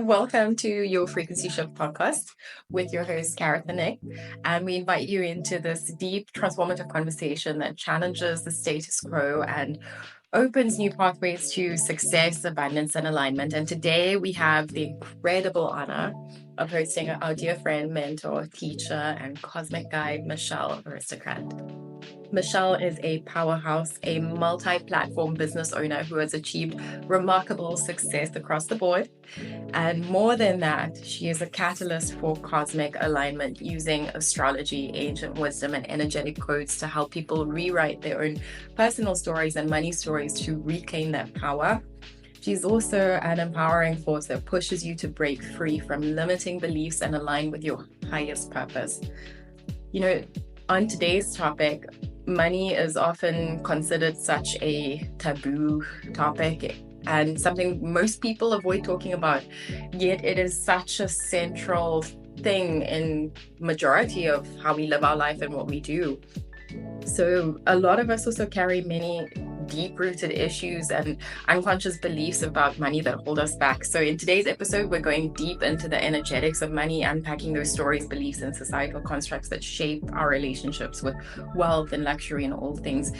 Welcome to your Frequency Shift podcast with your host, Karis and Nick. And we invite you into this deep, transformative conversation that challenges the status quo and opens new pathways to success, abundance, and alignment. And today we have the incredible honor of hosting our dear friend, mentor, teacher, and cosmic guide, Michelle Aristocrat. Michelle is a powerhouse, a multi-platform business owner who has achieved remarkable success across the board. And more than that, she is a catalyst for cosmic alignment using astrology, ancient wisdom, and energetic codes to help people rewrite their own personal stories and money stories to reclaim that power. She's also an empowering force that pushes you to break free from limiting beliefs and align with your highest purpose. You know, on today's topic, money is often considered such a taboo topic and something most people avoid talking about, yet it is such a central thing in majority of how we live our life and what we do. So a lot of us also carry many deep-rooted issues and unconscious beliefs about money that hold us back. So in today's episode, we're going deep into the energetics of money, unpacking those stories, beliefs, and societal constructs that shape our relationships with wealth and luxury and all things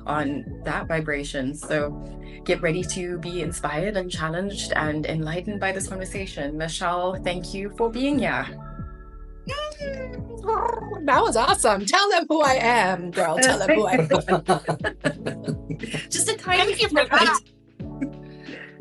on that vibration. So get ready to be inspired and challenged and enlightened by this conversation. Michelle, thank you for being here. That was awesome. Tell them who I am, girl. Tell them who I am. Just a tiny Thank you for that.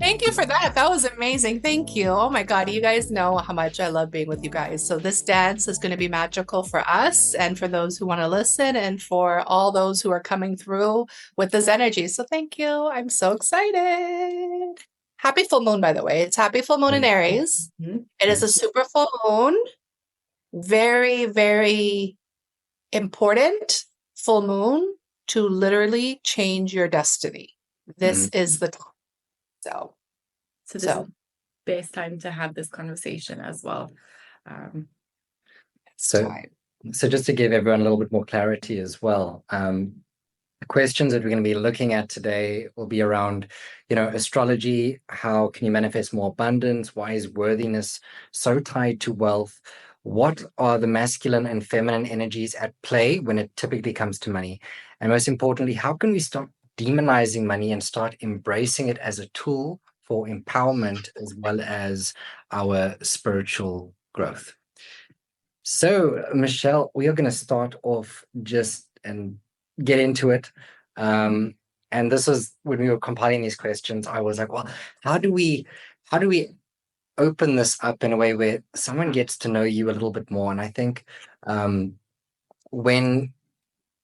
Thank you for that. That was amazing. Thank you. Oh my God. You guys know how much I love being with you guys. So this dance is going to be magical for us and for those who want to listen and for all those who are coming through with this energy. So thank you. I'm so excited. Happy full moon, by the way. It's happy full moon in Aries. Mm-hmm. It is a super full moon. Very, very important full moon to literally change your destiny. This is the time. So this is the best time to have this conversation as well. So just to give everyone a little bit more clarity as well, the questions that we're going to be looking at today will be around, astrology. How can you manifest more abundance? Why is worthiness so tied to wealth? What are the masculine and feminine energies at play when it typically comes to money? And most importantly, how can we stop demonizing money and start embracing it as a tool for empowerment as well as our spiritual growth? So, Michelle, we are going to start off and get into it. And this is when we were compiling these questions, I was like, well, how do we open this up in a way where someone gets to know you a little bit more? And I think when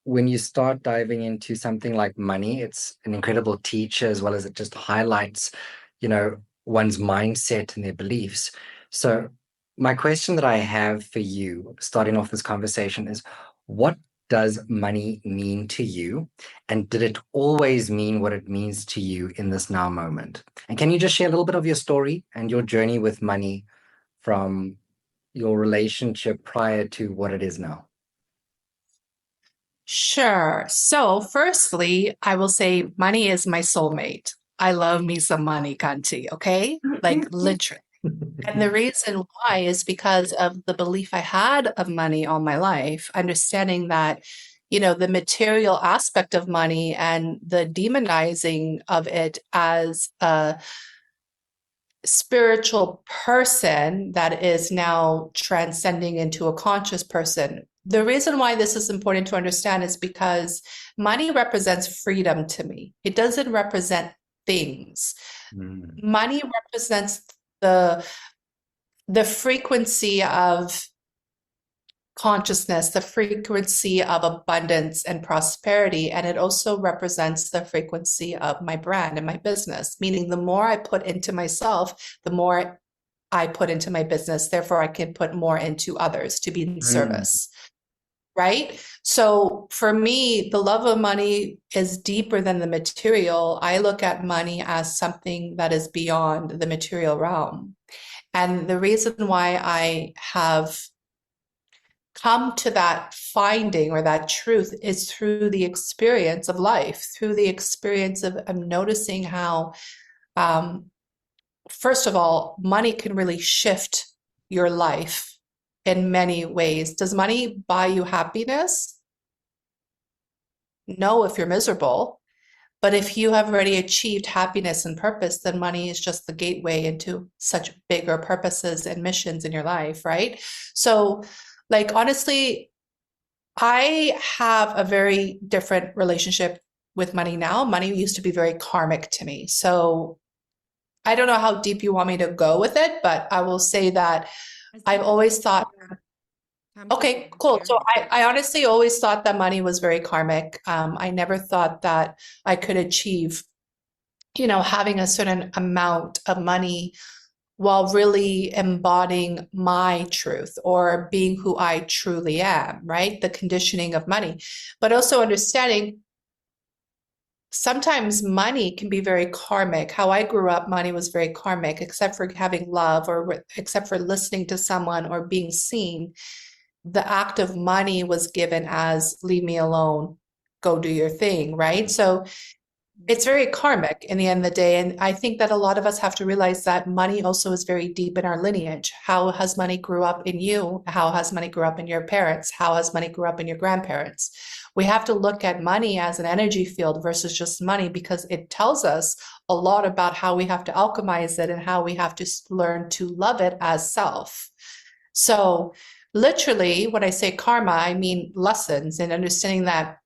you start diving into something like money, it's an incredible teacher, as well as it just highlights, one's mindset and their beliefs. So my question that I have for you, starting off this conversation, is what does money mean to you? And did it always mean what it means to you in this now moment? And can you just share a little bit of your story and your journey with money from your relationship prior to what it is now? Sure. So firstly, I will say money is my soulmate. I love me some money, Kanti, okay? Like literally. And the reason why is because of the belief I had of money all my life, understanding that, the material aspect of money and the demonizing of it as a spiritual person that is now transcending into a conscious person. The reason why this is important to understand is because money represents freedom to me. It doesn't represent things. Money represents the frequency of consciousness, the frequency of abundance and prosperity. And it also represents the frequency of my brand and my business, meaning the more I put into myself, the more I put into my business. Therefore, I can put more into others to be in service. Right? So for me, the love of money is deeper than the material. I look at money as something that is beyond the material realm. And the reason why I have come to that finding or that truth is through the experience of life, through the experience of noticing how first of all, money can really shift your life in many ways. Does money buy you happiness? No, if you're miserable. But if you have already achieved happiness and purpose, then money is just the gateway into such bigger purposes and missions in your life, right? So, like, honestly, I have a very different relationship with money now. Money used to be very karmic to me. So, I don't know how deep you want me to go with it, but I will say that I've always thought, okay, cool. So I honestly always thought that money was very karmic. I never thought that I could achieve, having a certain amount of money while really embodying my truth or being who I truly am, right? The conditioning of money, but also understanding sometimes money can be very karmic. How I grew up, money was very karmic, except for having love or except for listening to someone or being seen. The act of money was given as leave me alone, go do your thing, right? So it's very karmic in the end of the day. And I think that a lot of us have to realize that money also is very deep in our lineage. How has money grew up in you? How has money grew up in your parents? How has money grew up in your grandparents? We have to look at money as an energy field versus just money because it tells us a lot about how we have to alchemize it and how we have to learn to love it as self. So literally, when I say karma, I mean lessons and understanding that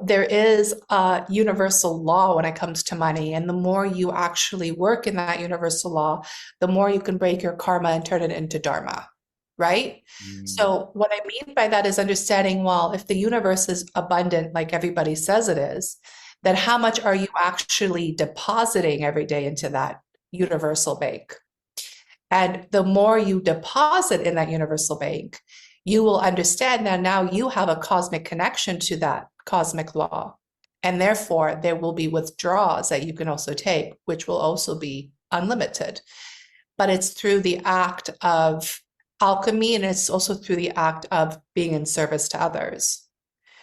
there is a universal law when it comes to money. And the more you actually work in that universal law, the more you can break your karma and turn it into dharma, right? So what I mean by that is understanding, well, if the universe is abundant, like everybody says it is, then how much are you actually depositing every day into that universal bank? And the more you deposit in that universal bank, you will understand that now you have a cosmic connection to that cosmic law. And therefore, there will be withdrawals that you can also take, which will also be unlimited. But it's through the act of alchemy, and it's also through the act of being in service to others.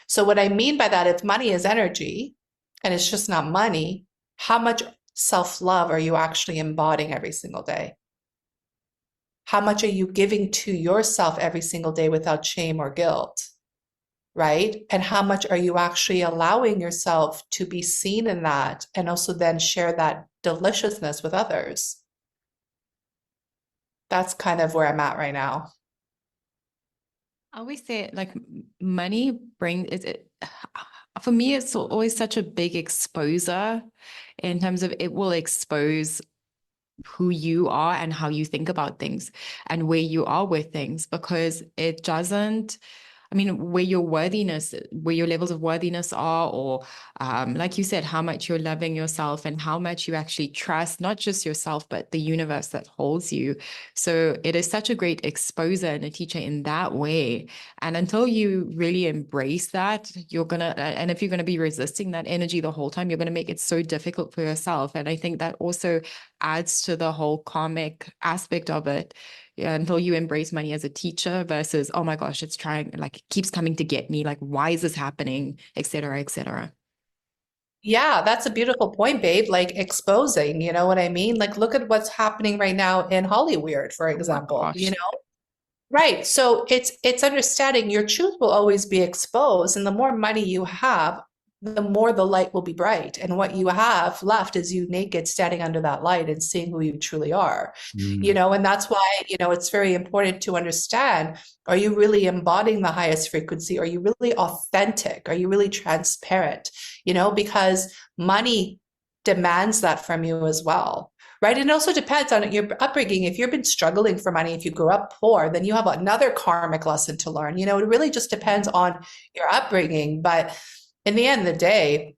So what I mean by that, if money is energy, and it's just not money, how much self-love are you actually embodying every single day? How much are you giving to yourself every single day without shame or guilt, right? And how much are you actually allowing yourself to be seen in that and also then share that deliciousness with others? That's kind of where I'm at right now. I always say like money brings it. For me, it's always such a big exposer in terms of it will expose who you are and how you think about things and where you are with things, because it doesn't, where your worthiness, where your levels of worthiness are, or like you said, how much you're loving yourself and how much you actually trust, not just yourself, but the universe that holds you. So it is such a great exposer and a teacher in that way. And until you really embrace that, and if you're gonna be resisting that energy the whole time, you're gonna make it so difficult for yourself. And I think that also adds to the whole karmic aspect of it. Yeah, until you embrace money as a teacher versus, oh my gosh, it's trying, like, it keeps coming to get me. Like, why is this happening, et cetera, et cetera. Yeah, that's a beautiful point, babe. Like exposing, you know what I mean? Like, look at what's happening right now in Hollywood, for example, Right. So it's understanding your truth will always be exposed, and the more money you have, the more the light will be bright. And what you have left is you naked standing under that light and seeing who you truly are. And that's why, it's very important to understand, are you really embodying the highest frequency? Are you really authentic? Are you really transparent? Because money demands that from you as well. Right. And it also depends on your upbringing. If you've been struggling for money, if you grew up poor, then you have another karmic lesson to learn. It really just depends on your upbringing. But in the end of the day,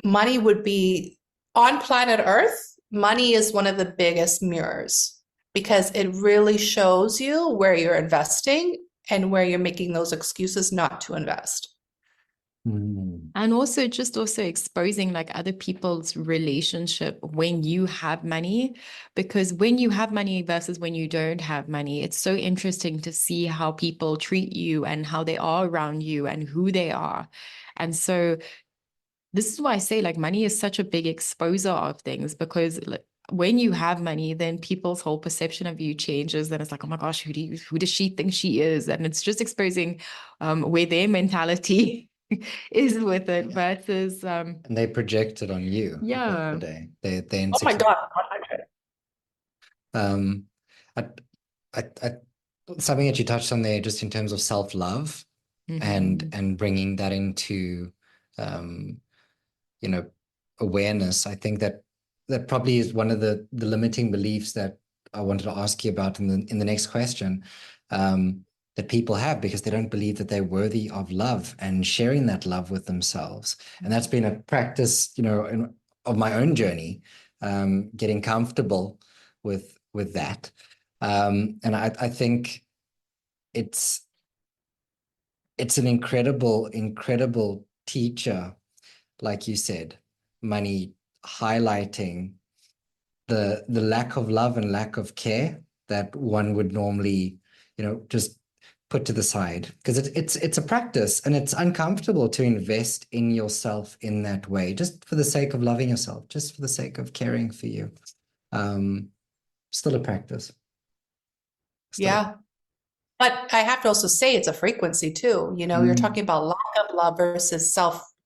money would be on planet Earth. Money is one of the biggest mirrors because it really shows you where you're investing and where you're making those excuses not to invest. And also exposing like other people's relationship when you have money, because when you have money versus when you don't have money, it's so interesting to see how people treat you and how they are around you and who they are. And so this is why I say like money is such a big exposer of things, because like, when you have money, then people's whole perception of you changes. And it's like, oh my gosh, who does she think she is? And it's just exposing where their mentality is with it versus And they project it on you at the end of the day. They're Oh my insecure. God. I, something that you touched on there, just in terms of self-love and bringing that into, you know, awareness. I think that probably is one of the limiting beliefs that I wanted to ask you about in the next question, that people have, because they don't believe that they're worthy of love and sharing that love with themselves. And that's been a practice, you know, of my own journey, getting comfortable with that. And I think it's an incredible teacher, like you said, money highlighting the lack of love and lack of care that one would normally, you know, just put to the side, because it's a practice, and it's uncomfortable to invest in yourself in that way, just for the sake of loving yourself, just for the sake of caring for you. Still a practice. Yeah. But I have to also say it's a frequency too. You know, you're talking about lack of love versus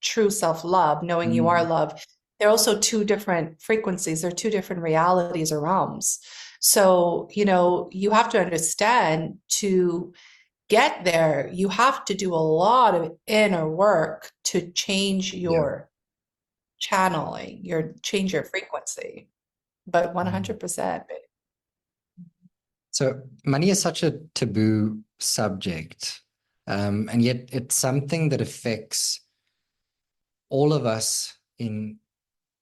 true self-love, knowing you are loved. They're also two different frequencies. They're two different realities or realms. So, you know, you have to understand, to get there, you have to do a lot of inner work to change your channeling, change your frequency. But 100%. So money is such a taboo subject, and yet it's something that affects all of us in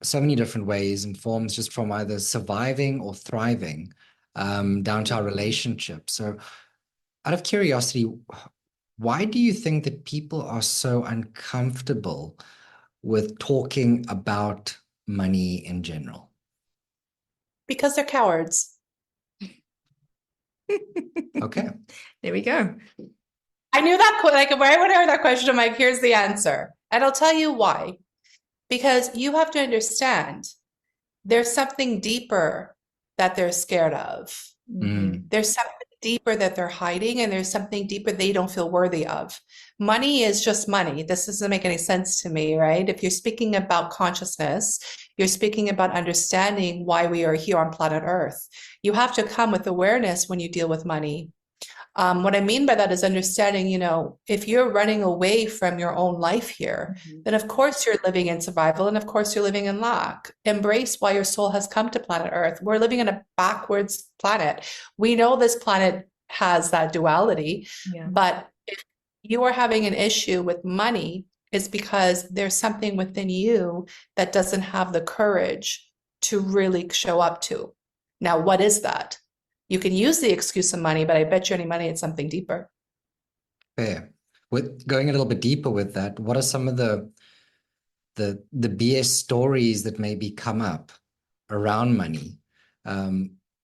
so many different ways and forms, just from either surviving or thriving, down to our relationships. So out of curiosity, why do you think that people are so uncomfortable with talking about money in general? Because they're cowards. Okay. There we go. I knew that, like, right when I heard that question, I'm like, here's the answer. And I'll tell you why. Because you have to understand, there's something deeper that they're scared of. There's something deeper that they're hiding, and there's something deeper they don't feel worthy of. Money is just money. This doesn't make any sense to me, right? If you're speaking about consciousness, you're speaking about understanding why we are here on planet Earth. You have to come with awareness when you deal with money. What I mean by that is understanding, you know, if you're running away from your own life here, then of course you're living in survival, and of course you're living in lack. Embrace why your soul has come to planet Earth. We're living in a backwards planet. We know this planet has that duality, but if you are having an issue with money, it's because there's something within you that doesn't have the courage to really show up to. Now, what is that? You can use the excuse of money, but I bet you any money it's something deeper. Fair. With going a little bit deeper with that, what are some of the BS stories that maybe come up around money,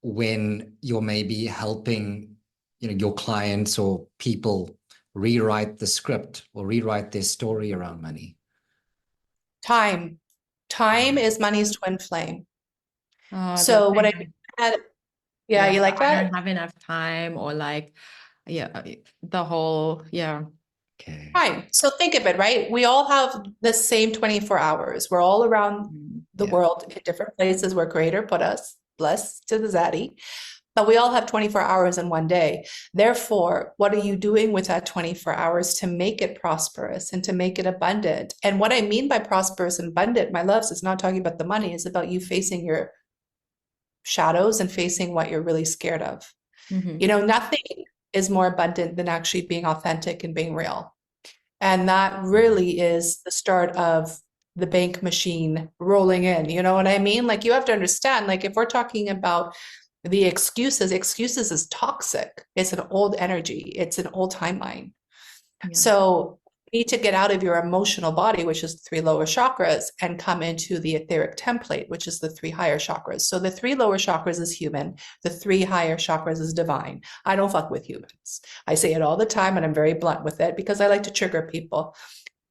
when you're maybe helping, you know, your clients or people rewrite the script or rewrite their story around money? Time is money's twin flame. So what I mean, yeah, you like that? I don't have enough time, or like, the whole, Okay. Time. So think of it, right? We all have the same 24 hours. We're all around the world in different places where Creator put us, blessed to the Zaddy. But we all have 24 hours in one day. Therefore, what are you doing with that 24 hours to make it prosperous and to make it abundant? And what I mean by prosperous and abundant, my loves, is not talking about the money. It's about you facing your shadows and facing what you're really scared of. You know, nothing is more abundant than actually being authentic and being real. And that really is the start of the bank machine rolling in. You know what I mean? Like, you have to understand, like, if we're talking about the excuses is toxic. It's an old energy. It's an old timeline. So you need to get out of your emotional body, which is the 3 lower chakras, and come into the etheric template, which is the 3 higher chakras. So the 3 lower chakras is human. The 3 higher chakras is divine. I don't fuck with humans. I say it all the time, and I'm very blunt with it because I like to trigger people.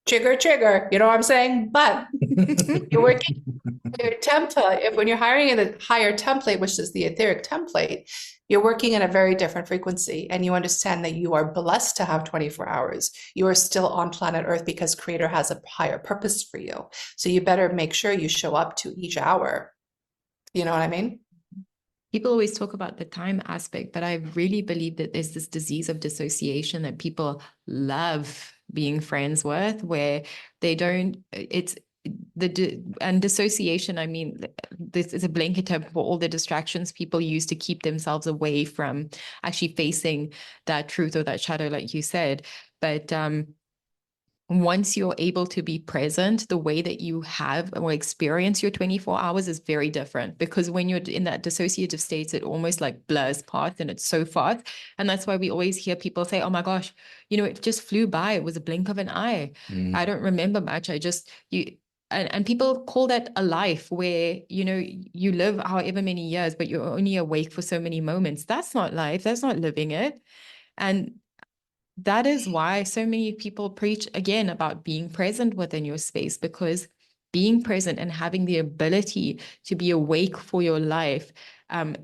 Trigger, you know what I'm saying? But you're working your template. If when you're hiring in a higher template, which is the etheric template, you're working in a very different frequency, and you understand that you are blessed to have 24 hours. You are still on planet Earth because Creator has a higher purpose for you. So you better make sure you show up to each hour. You know what I mean? People always talk about the time aspect, but I really believe that there's this disease of dissociation that people love being friends with, where they don't, it's and dissociation, I mean, this is a blanket term for all the distractions people use to keep themselves away from actually facing that truth or that shadow, like you said. But once you're able to be present, the way that you have or experience your 24 hours is very different, because when you're in that dissociative state, it almost like blurs past and it's so fast. And that's why we always hear people say, oh my gosh, it just flew by. It was a blink of an eye. I don't remember much. And people call that a life where, you live however many years, but you're only awake for so many moments. That's not life. That's not living it. And that is why so many people preach again about being present within your space, because being present and having the ability to be awake for your life,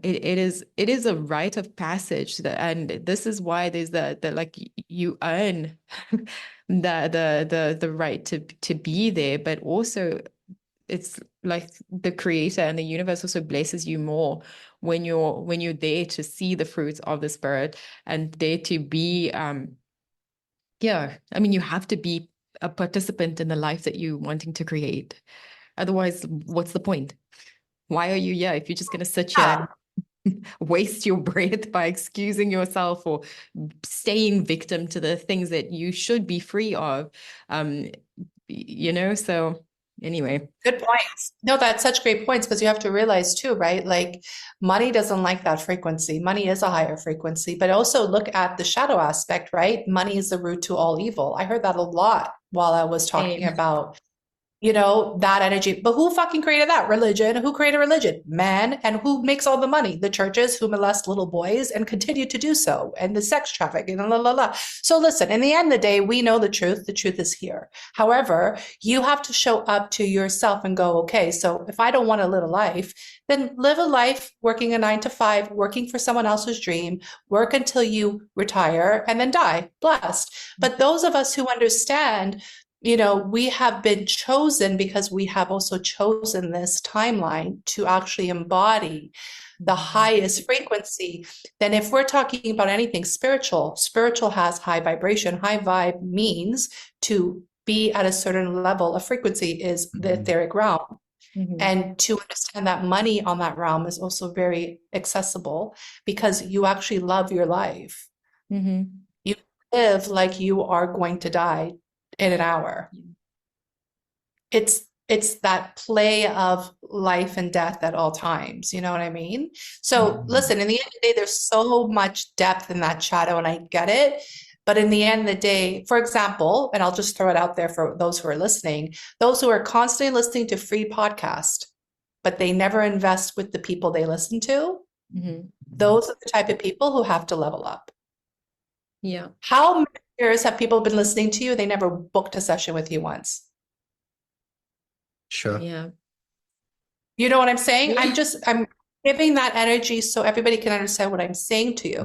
it is a rite of passage. And this is why there's the like you earn the right to be there, but also it's like the Creator and the universe also blesses you more when you're there to see the fruits of the Spirit and there to be you have to be a participant in the life that you're wanting to create. Otherwise, what's the point? Why are you here if you're just going to sit here and waste your breath by excusing yourself or staying victim to the things that you should be free of? So anyway. Good points. No, that's such great points, because you have to realize too, right? Like money doesn't like that frequency. Money is a higher frequency, but also look at the shadow aspect, right? Money is the root to all evil. I heard that a lot while I was talking about that energy. But who fucking created that? Religion. Who created religion? Man. And who makes all the money? The churches who molest little boys and continue to do so. And the sex trafficking and la la la. So listen, in the end of the day, we know the truth. The truth is here. However, you have to show up to yourself and go, okay, so if I don't want to live a life, then live a life working a 9 to 5, working for someone else's dream, work until you retire and then die blessed. But those of us who understand, we have been chosen because we have also chosen this timeline to actually embody the highest frequency. Then if we're talking about anything spiritual has high vibration. High vibe means to be at a certain level of frequency is the etheric realm. And to understand that money on that realm is also very accessible, because you actually love your life. You live like you are going to die in an hour. It's that play of life and death at all times. You know what I mean? So listen, in the end of the day, there's so much depth in that shadow, and I get it. But in the end of the day, for example, and I'll just throw it out there for those who are listening, those who are constantly listening to free podcasts, but they never invest with the people they listen to, those are the type of people who have to level up. Yeah. How many years have people been listening to you? They never booked a session with you once. Sure. Yeah. You know what I'm saying? Yeah. I'm giving that energy so everybody can understand what I'm saying to you.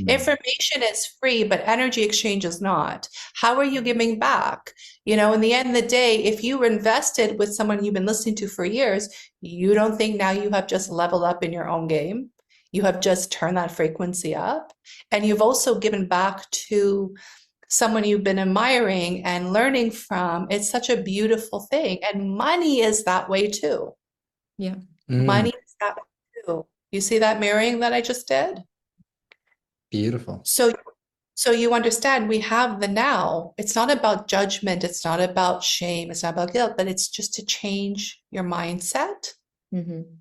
Information is free, but energy exchange is not. How are you giving back? In the end of the day, if you were invested with someone you've been listening to for years, you don't think now you have just leveled up in your own game? You have just turned that frequency up, and you've also given back to someone you've been admiring and learning from. It's such a beautiful thing. And money is that way too. Yeah. Money is that way too. You see that mirroring that I just did? Beautiful. So you understand, we have the now. It's not about judgment. It's not about shame. It's not about guilt, but it's just to change your mindset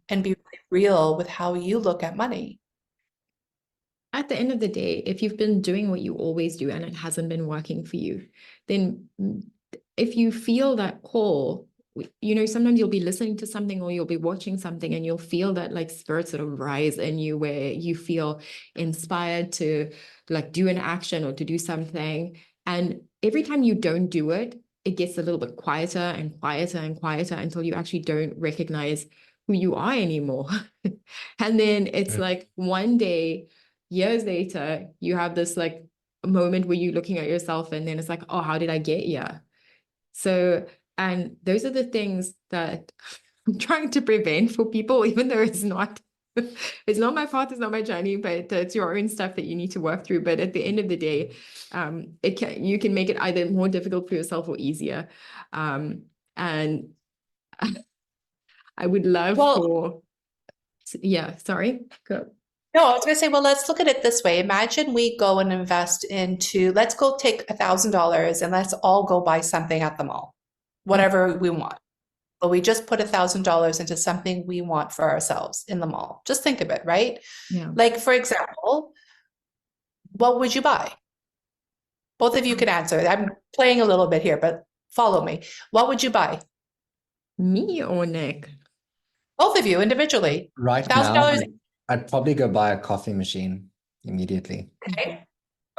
and be real with how you look at money. At the end of the day, if you've been doing what you always do and it hasn't been working for you, then if you feel that call, sometimes you'll be listening to something or you'll be watching something and you'll feel that like spirit sort of rise in you, where you feel inspired to like do an action or to do something. And every time you don't do it, it gets a little bit quieter and quieter and quieter until you actually don't recognize who you are anymore. And then it's like one day, years later, you have this like moment where you're looking at yourself and then it's like, oh, how did I get here? So, and those are the things that I'm trying to prevent for people, even though it's not my path, it's not my journey, but it's your own stuff that you need to work through. But at the end of the day, you can make it either more difficult for yourself or easier. And I would love sorry. Go. No, I was going to say, well, let's look at it this way. Imagine we go and invest let's go take $1,000 and let's all go buy something at the mall, whatever we want. But we just put $1,000 into something we want for ourselves in the mall. Just think of it, right? Yeah. Like, for example, what would you buy? Both of you can answer. I'm playing a little bit here, but follow me. What would you buy? Me or Nick? Both of you individually. Right $1,000. now, I'd probably go buy a coffee machine immediately.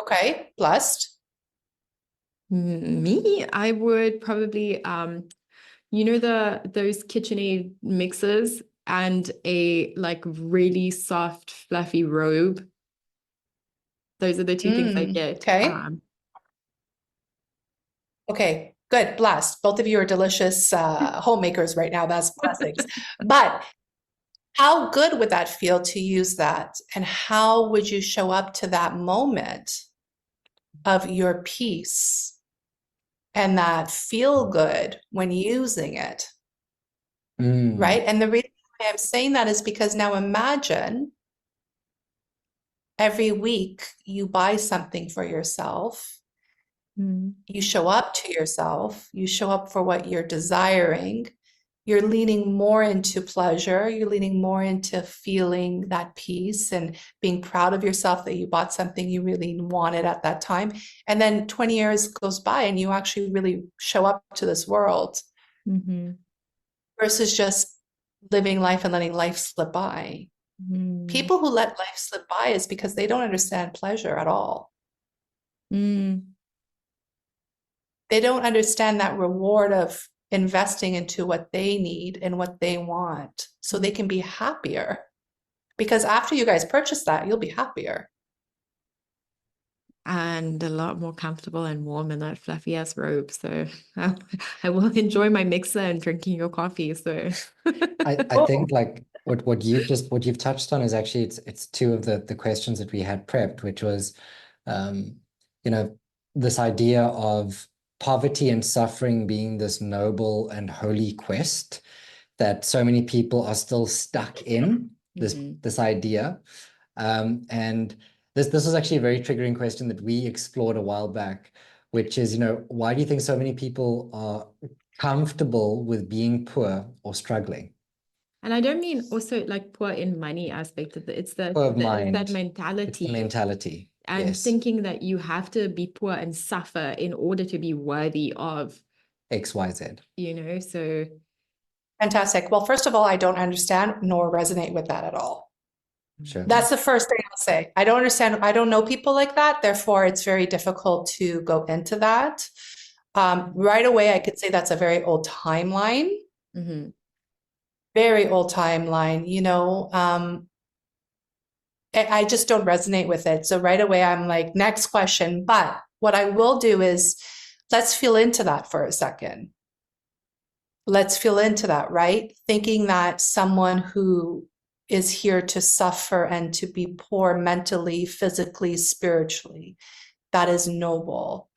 Okay. Blessed. Me, I would probably those KitchenAid mixers and a like really soft fluffy robe. Those are the two things I get. Okay. Okay, good. Blessed. Both of you are delicious homemakers right now. That's blessings. But how good would that feel to use that? And how would you show up to that moment of your peace and that feel good when using it? Right? And the reason why I'm saying that is because now imagine every week you buy something for yourself. You show up to yourself, you show up for what you're desiring. You're leaning more into pleasure. You're leaning more into feeling that peace and being proud of yourself that you bought something you really wanted at that time. And then 20 years goes by and you actually really show up to this world versus just living life and letting life slip by. People who let life slip by is because they don't understand pleasure at all. They don't understand that reward of investing into what they need and what they want so they can be happier. Because after you guys purchase that, you'll be happier. And a lot more comfortable and warm in that fluffy ass robe. So I will enjoy my mixer and drinking your coffee. So I think like what you've touched on is actually it's two of the questions that we had prepped, which was this idea of poverty and suffering being this noble and holy quest that so many people are still stuck in this idea. And this was actually a very triggering question that we explored a while back, which is, why do you think so many people are comfortable with being poor or struggling? And I don't mean also like poor in money aspect of it. It's that mentality. It's the mentality. And thinking that you have to be poor and suffer in order to be worthy of XYZ. So fantastic. Well, first of all, I don't understand nor resonate with that at all. Sure. That's the first thing I'll say. I don't understand. I don't know people like that. Therefore, it's very difficult to go into that. Right away, I could say that's a very old timeline. Very old timeline, I just don't resonate with it. So right away, I'm like, next question. But what I will do is let's feel into that for a second. Let's feel into that, right? Thinking that someone who is here to suffer and to be poor mentally, physically, spiritually, that is noble.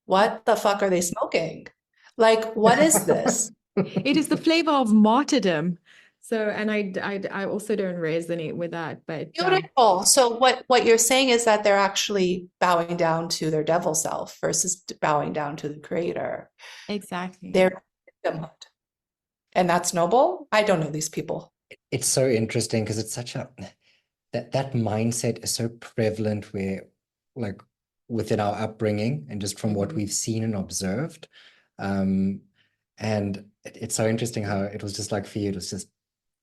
What the fuck are they smoking? Like, what is this? It is the flavor of martyrdom. So, and I also don't resonate with that, but beautiful. So what you're saying is that they're actually bowing down to their devil self versus bowing down to the creator. Exactly. They're victimhood. And that's noble. I don't know these people. It's so interesting because it's such that mindset is so prevalent where like within our upbringing and just from what we've seen and observed. And it's so interesting how it was just like for you, it was just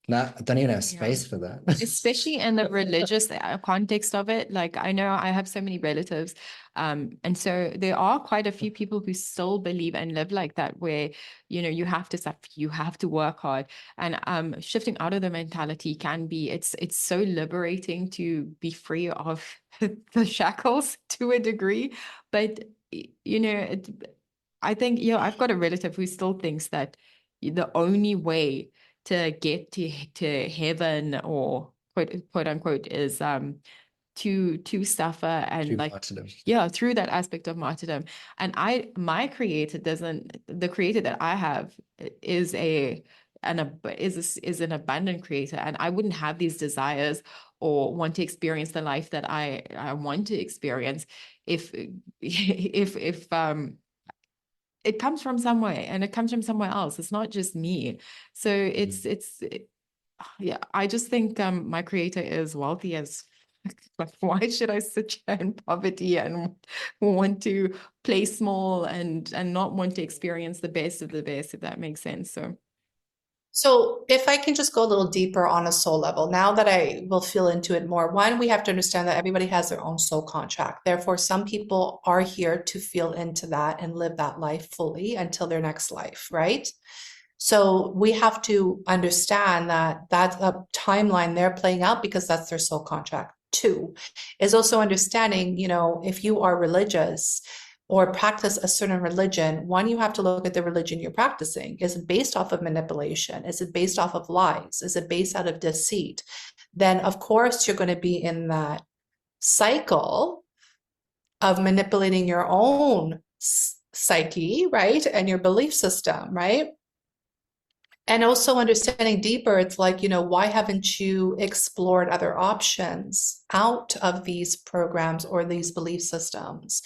No, I don't even have Yeah. space for that. Especially in the religious context of it. Like, I know I have so many relatives, and so there are quite a few people who still believe and live like that, where, you know, you have to suffer, you have to work hard, and shifting out of the mentality can be, it's so liberating to be free of the shackles to a degree. But you know, I think, you know, I've got a relative who still thinks that the only way to get to heaven, or quote unquote, is to suffer and Through like, martyrdom. yeah, through that aspect of martyrdom. And my creator doesn't, the creator that I have is is an abundant creator, and I wouldn't have these desires or want to experience the life that I want to experience if it comes from somewhere, and it comes from somewhere else. It's not just me. So yeah, I just think my creator is wealthy as like, why should I sit here in poverty and want to play small and not want to experience the best of the best, if that makes sense. So if I can just go a little deeper on a soul level, now that I will feel into it more, one, we have to understand that everybody has their own soul contract. Therefore, some people are here to feel into that and live that life fully until their next life, right? So we have to understand that that's a timeline they're playing out because that's their soul contract. Two is also understanding, you know, if you are religious or practice a certain religion, one, you have to look at the religion you're practicing. Is it based off of manipulation? Is it based off of lies? Is it based out of deceit? Then, of course, you're going to be in that cycle of manipulating your own psyche, right? And your belief system, right? And also understanding deeper, it's like, you know, why haven't you explored other options out of these programs or these belief systems?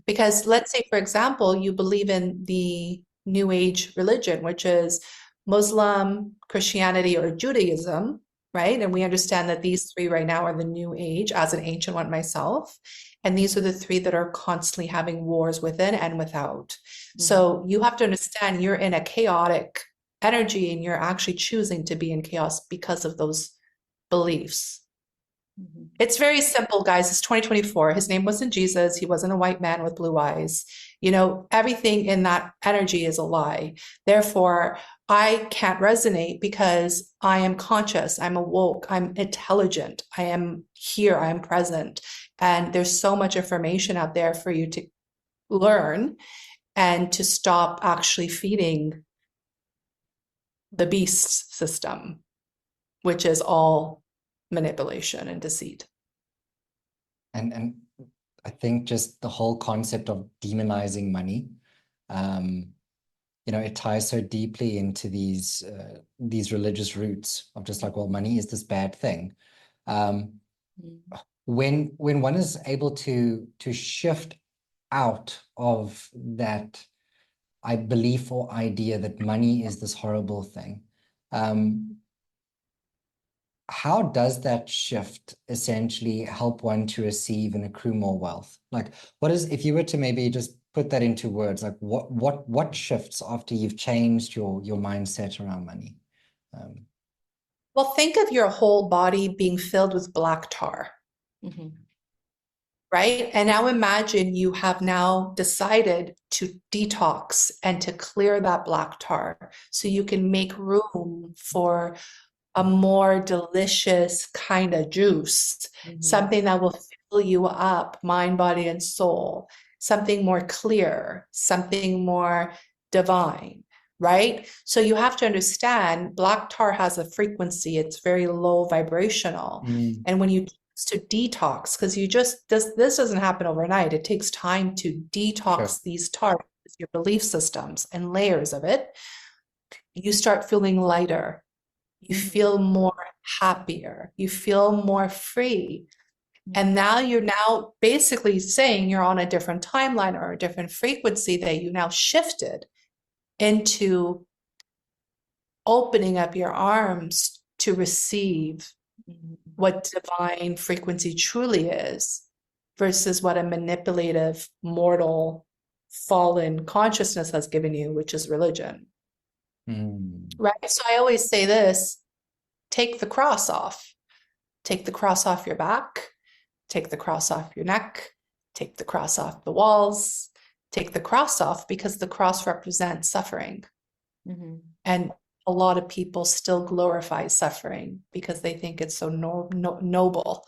Because let's say, for example, you believe in the New Age religion, which is Muslim, Christianity, or Judaism, right? And we understand that these three right now are the New Age, as an ancient one myself. And these are the three that are constantly having wars within and without. So you have to understand you're in a chaotic energy, and you're actually choosing to be in chaos because of those beliefs. It's very simple, guys. It's 2024. His name wasn't Jesus. He wasn't a white man with blue eyes. You know, everything in that energy is a lie. Therefore, I can't resonate because I am conscious, I'm awoke, I'm intelligent, I am here, I am present. And there's so much information out there for you to learn and to stop actually feeding the beast system, which is all manipulation and deceit. And I think just the whole concept of demonizing money, you know, it ties so deeply into these religious roots of just like, well, money is this bad thing. When one is able to shift out of that belief or idea that money is this horrible thing, how does that shift essentially help one to receive and accrue more wealth? Like, what is, if you were to maybe just put that into words, like what shifts after you've changed your mindset around money? Well, think of your whole body being filled with black tar. Right? And now imagine you have now decided to detox and to clear that black tar so you can make room for a more delicious kind of juice, something that will fill you up, mind, body, and soul, something more clear, something more divine, right? So you have to understand black tar has a frequency, it's very low vibrational. And when you to detox, because you just this doesn't happen overnight, it takes time to detox these tars, your belief systems and layers of it, you start feeling lighter. You feel more happier. You feel more free. And now you're now basically saying you're on a different timeline or a different frequency that you now shifted into opening up your arms to receive what divine frequency truly is versus what a manipulative, mortal, fallen consciousness has given you, which is religion. Right? So I always say this, take the cross off. Take the cross off your back, take the cross off your neck, take the cross off the walls, take the cross off, because the cross represents suffering. Mm-hmm. And a lot of people still glorify suffering because they think it's so noble,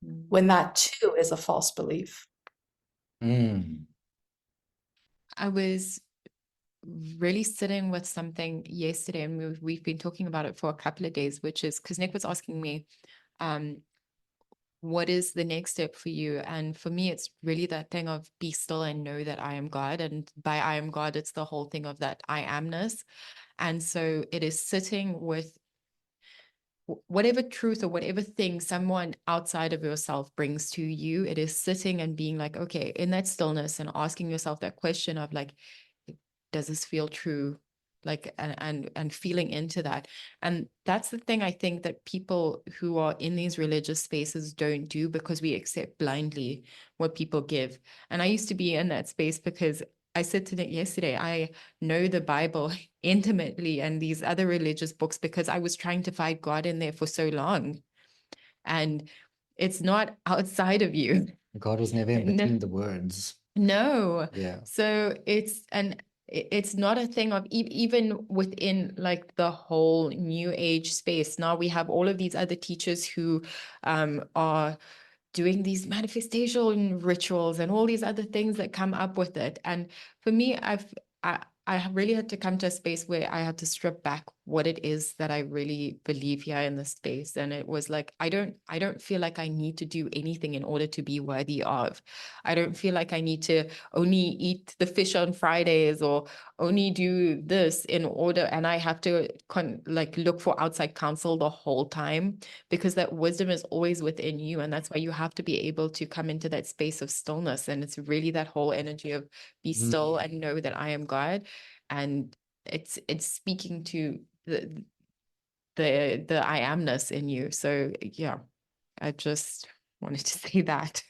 when that too is a false belief. Mm. I was really sitting with something yesterday, and we've been talking about it for a couple of days, which is because Nick was asking me, what is the next step for you? And for me, it's really that thing of be still and know that I am God. And by I am God, it's the whole thing of that I amness. And so it is sitting with whatever truth or whatever thing someone outside of yourself brings to you. It is sitting and being like, okay, in that stillness, and asking yourself that question of like, does this feel true? Like, and feeling into that. And that's the thing I think that people who are in these religious spaces don't do, because we accept blindly what people give. And I used to be in that space because I said to Nick yesterday, I know the Bible intimately and these other religious books because I was trying to find God in there for so long. And it's not outside of you. God was never in No. between the words. No. Yeah. So it's not a thing of even within like the whole new age space. Now we have all of these other teachers who are doing these manifestation rituals and all these other things that come up with it. And for me, I have really had to come to a space where I had to strip back what it is that I really believe here in this space. And it was like, I don't feel like I need to do anything in order to be worthy of. I don't feel like I need to only eat the fish on Fridays or only do this in order. And I have to look for outside counsel the whole time, because that wisdom is always within you. And that's why you have to be able to come into that space of stillness. And it's really that whole energy of be still and know that I am God. And it's speaking to the I amness in you. So yeah, I just wanted to say that.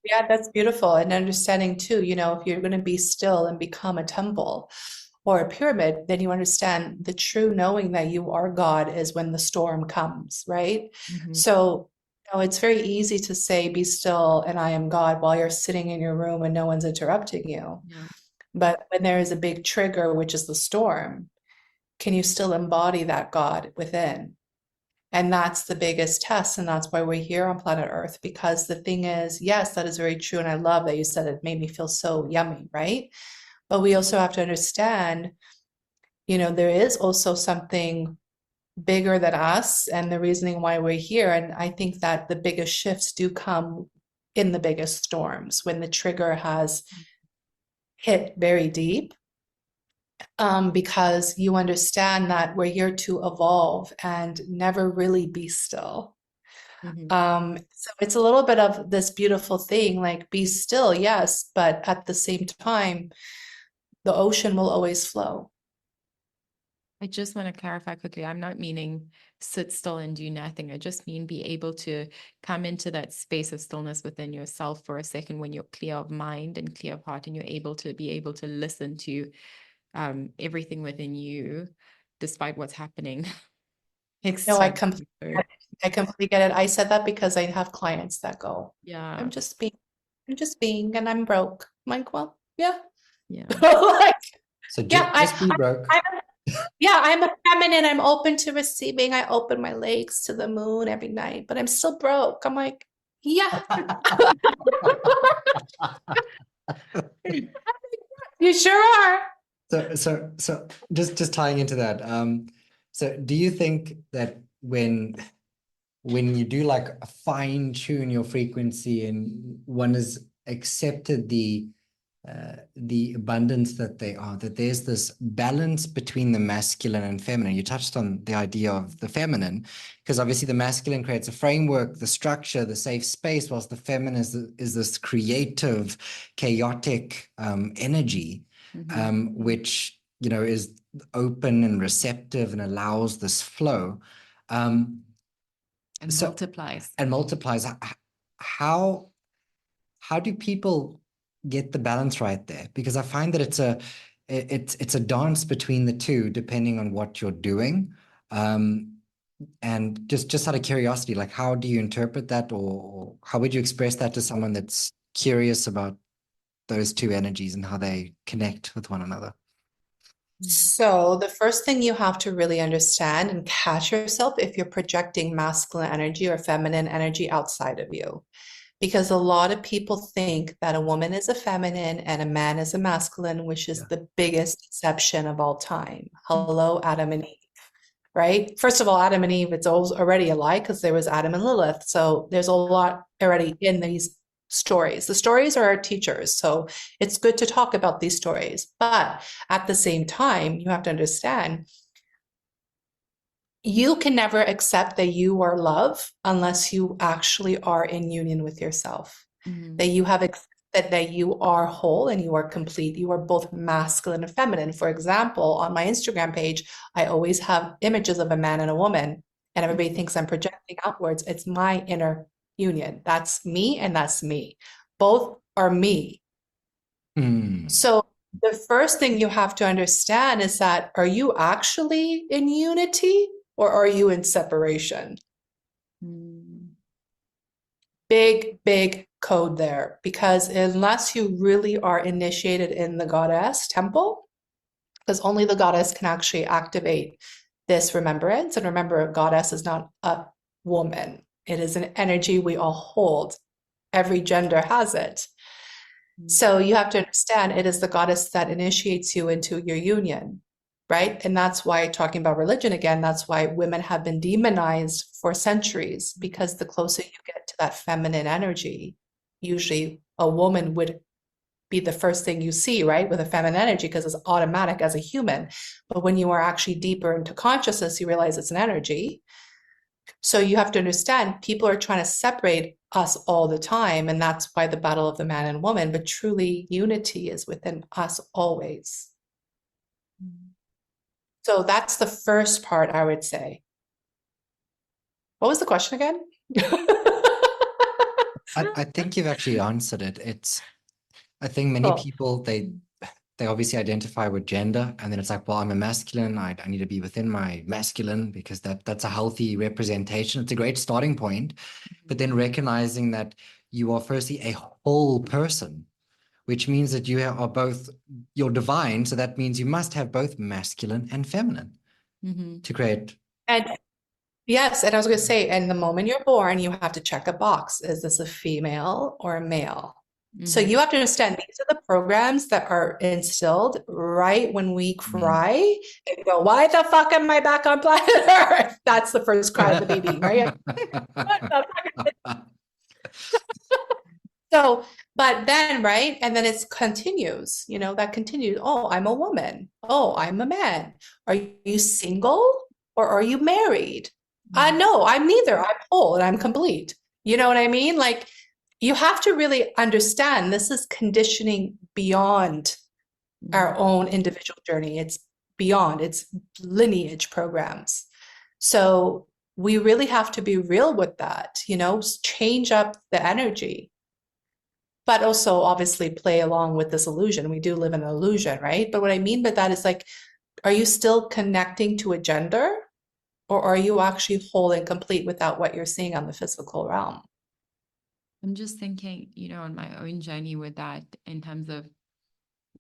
Yeah, that's beautiful. And understanding too, you know, if you're going to be still and become a temple or a pyramid, then you understand the true knowing that you are God is when the storm comes, right? Mm-hmm. So, you know, it's very easy to say, be still and I am God while you're sitting in your room and no one's interrupting you. Yeah. But when there is a big trigger, which is the storm, can you still embody that God within? And that's the biggest test. And that's why we're here on planet Earth. Because the thing is, yes, that is very true. And I love that you said it made me feel so yummy, right? But we also have to understand, you know, there is also something bigger than us and the reasoning why we're here. And I think that the biggest shifts do come in the biggest storms when the trigger has hit very deep. Because you understand that we're here to evolve and never really be still. Mm-hmm. So it's a little bit of this beautiful thing, like be still, yes, but at the same time, the ocean will always flow. I just want to clarify quickly. I'm not meaning sit still and do nothing. I just mean be able to come into that space of stillness within yourself for a second when you're clear of mind and clear of heart, and you're able to listen to everything within you, despite what's happening. No, I externally. So, completely get it. I said that because I have clients that go, yeah, I'm just being, and I'm broke. I'm like, well, yeah. yeah. Like, So yeah, just be broke. I'm a feminine. I'm open to receiving. I open my legs to the moon every night, but I'm still broke. I'm like, yeah. You sure are. So just tying into that. So do you think that when you do like fine tune your frequency and one has accepted the abundance that they are, that there's this balance between the masculine and feminine? You touched on the idea of the feminine, because obviously the masculine creates a framework, the structure, the safe space, whilst the feminine is this creative, chaotic energy, which, you know, is open and receptive and allows this flow. And multiplies. And multiplies. How do people get the balance right there? Because I find that it's a dance between the two, depending on what you're doing. And just out of curiosity, like how do you interpret that, or how would you express that to someone that's curious about those two energies and how they connect with one another? So the first thing you have to really understand and catch yourself if you're projecting masculine energy or feminine energy outside of you. Because a lot of people think that a woman is a feminine and a man is a masculine, which is the biggest deception of all time. Hello, Adam and Eve, right? First of all, Adam and Eve, it's already a lie because there was Adam and Lilith. So there's a lot already in these stories. The stories are our teachers. So it's good to talk about these stories. But at the same time, you have to understand you can never accept that you are love unless you actually are in union with yourself, that you have accepted that you are whole and you are complete. You are both masculine and feminine. For example, on my Instagram page, I always have images of a man and a woman, and everybody thinks I'm projecting outwards. It's my inner union. That's me and that's me. Both are me. So the first thing you have to understand is that, are you actually in unity or are you in separation? Big, big code there, because unless you really are initiated in the goddess temple, because only the goddess can actually activate this remembrance. And remember, a goddess is not a woman. It is an energy we all hold. Every gender has it. So you have to understand it is the goddess that initiates you into your union, right? And that's why, talking about religion again, that's why women have been demonized for centuries, because the closer you get to that feminine energy, usually a woman would be the first thing you see, right? With a feminine energy, because it's automatic as a human. But when you are actually deeper into consciousness, you realize it's an energy. So you have to understand people are trying to separate us all the time. And that's why the battle of the man and woman, but truly unity is within us always. So that's the first part, I would say. What was the question again? I think you've actually answered it. I think many people, they obviously identify with gender, and then it's like, well, I'm a masculine. I need to be within my masculine because that's a healthy representation. It's a great starting point. But then recognizing that you are firstly a whole person, which means that you are both, you're divine. So that means you must have both masculine and feminine to create. And yes, and I was going to say, and the moment you're born, you have to check a box. Is this a female or a male? So you have to understand these are the programs that are instilled right when we cry and go, why the fuck am I back on planet Earth? That's the first cry of the baby, right? So, but then, right? And then it continues, that continues. Oh, I'm a woman. Oh, I'm a man. Are you single or are you married? No, I'm neither. I'm whole and I'm complete. You know what I mean? Like, you have to really understand this is conditioning beyond our own individual journey. It's beyond, it's lineage programs. So we really have to be real with that, change up the energy, but also obviously play along with this illusion. We do live in an illusion, right? But what I mean by that is like, are you still connecting to a gender, or are you actually whole and complete without what you're seeing on the physical realm? I'm just thinking, on my own journey with that, in terms of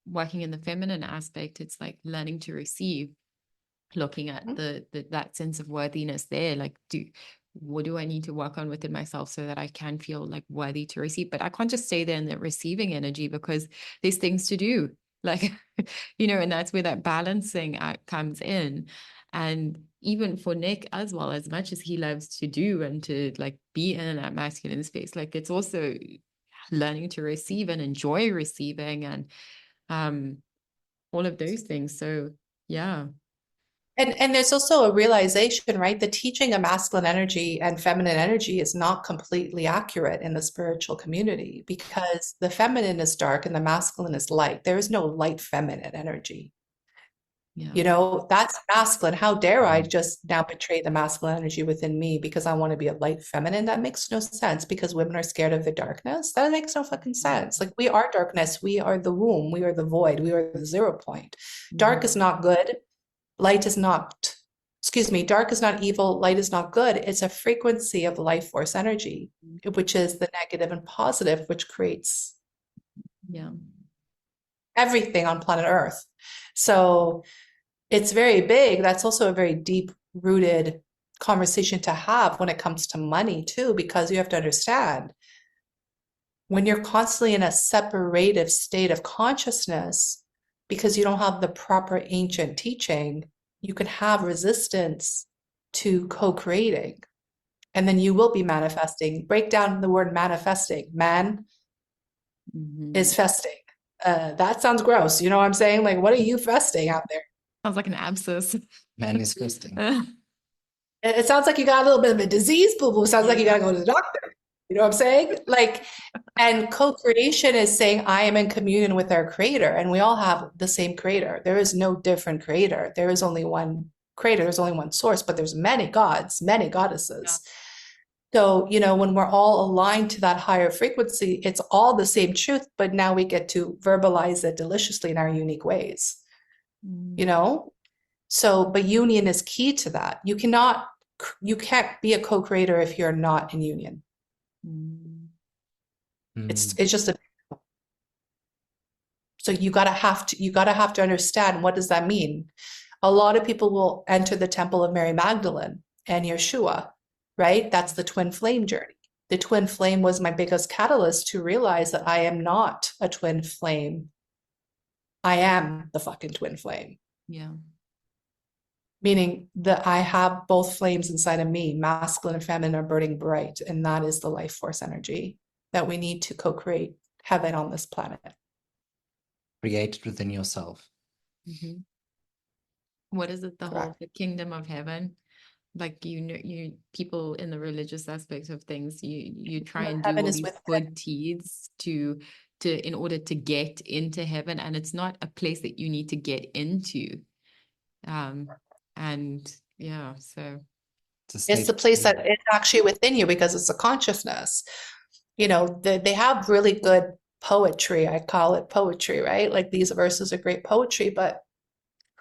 working in the feminine aspect, it's like learning to receive, looking at that sense of worthiness there. Like, what do I need to work on within myself so that I can feel like worthy to receive? But I can't just stay there in the receiving energy because there's things to do, like, and that's where that balancing act comes in. And even for Nick as well, as much as he loves to do and to like be in that masculine space, like it's also learning to receive and enjoy receiving and all of those things. So yeah. And there's also a realization, right? The teaching of masculine energy and feminine energy is not completely accurate in the spiritual community, because the feminine is dark and the masculine is light. There is no light feminine energy. That's masculine. How dare I just now betray the masculine energy within me because I want to be a light feminine? That makes no sense, because women are scared of the darkness. That makes no fucking sense. Like, we are darkness. We are the womb. We are the void. We are the 0 point. Dark is not good. Light is not excuse me, dark is not evil, light is not good. It's a frequency of life force energy, which is the negative and positive, which creates everything on planet Earth. So it's very big. That's also a very deep rooted conversation to have when it comes to money too, because you have to understand when you're constantly in a separative state of consciousness, because you don't have the proper ancient teaching, you can have resistance to co-creating, and then you will be manifesting. Break down the word manifesting. Man is festing. That sounds gross. You know what I'm saying? Like, what are you festing out there? Sounds like an abscess. Manifesting. It sounds like you got a little bit of a disease, boo-boo. Sounds like you got to go to the doctor. You know what I'm saying? Like, and co-creation is saying I am in communion with our creator, and we all have the same creator. There is no different creator. There is only one creator. There's only one source, but there's many gods, many goddesses. So, you know, when we're all aligned to that higher frequency, it's all the same truth, but now we get to verbalize it deliciously in our unique ways, you know? So, but union is key to that. You can't be a co-creator if you're not in union. It's just so you gotta have to understand, what does that mean? A lot of people will enter the temple of Mary Magdalene and Yeshua, right? That's the twin flame journey. The twin flame was my biggest catalyst to realize that I am not a twin flame. I am the fucking twin flame. Yeah. Meaning that I have both flames inside of me, masculine and feminine, are burning bright. And that is the life force energy that we need to co-create heaven on this planet. Created within yourself. What is it? Correct. The kingdom of heaven? Like, you people in the religious aspects of things, you try and do Heaven all is these within. good deeds to in order to get into heaven, and it's not a place that you need to get into. And yeah, so it's the place that it's actually within you, because it's a consciousness. You know, they have really good poetry. I call it poetry, right? Like, these verses are great poetry, but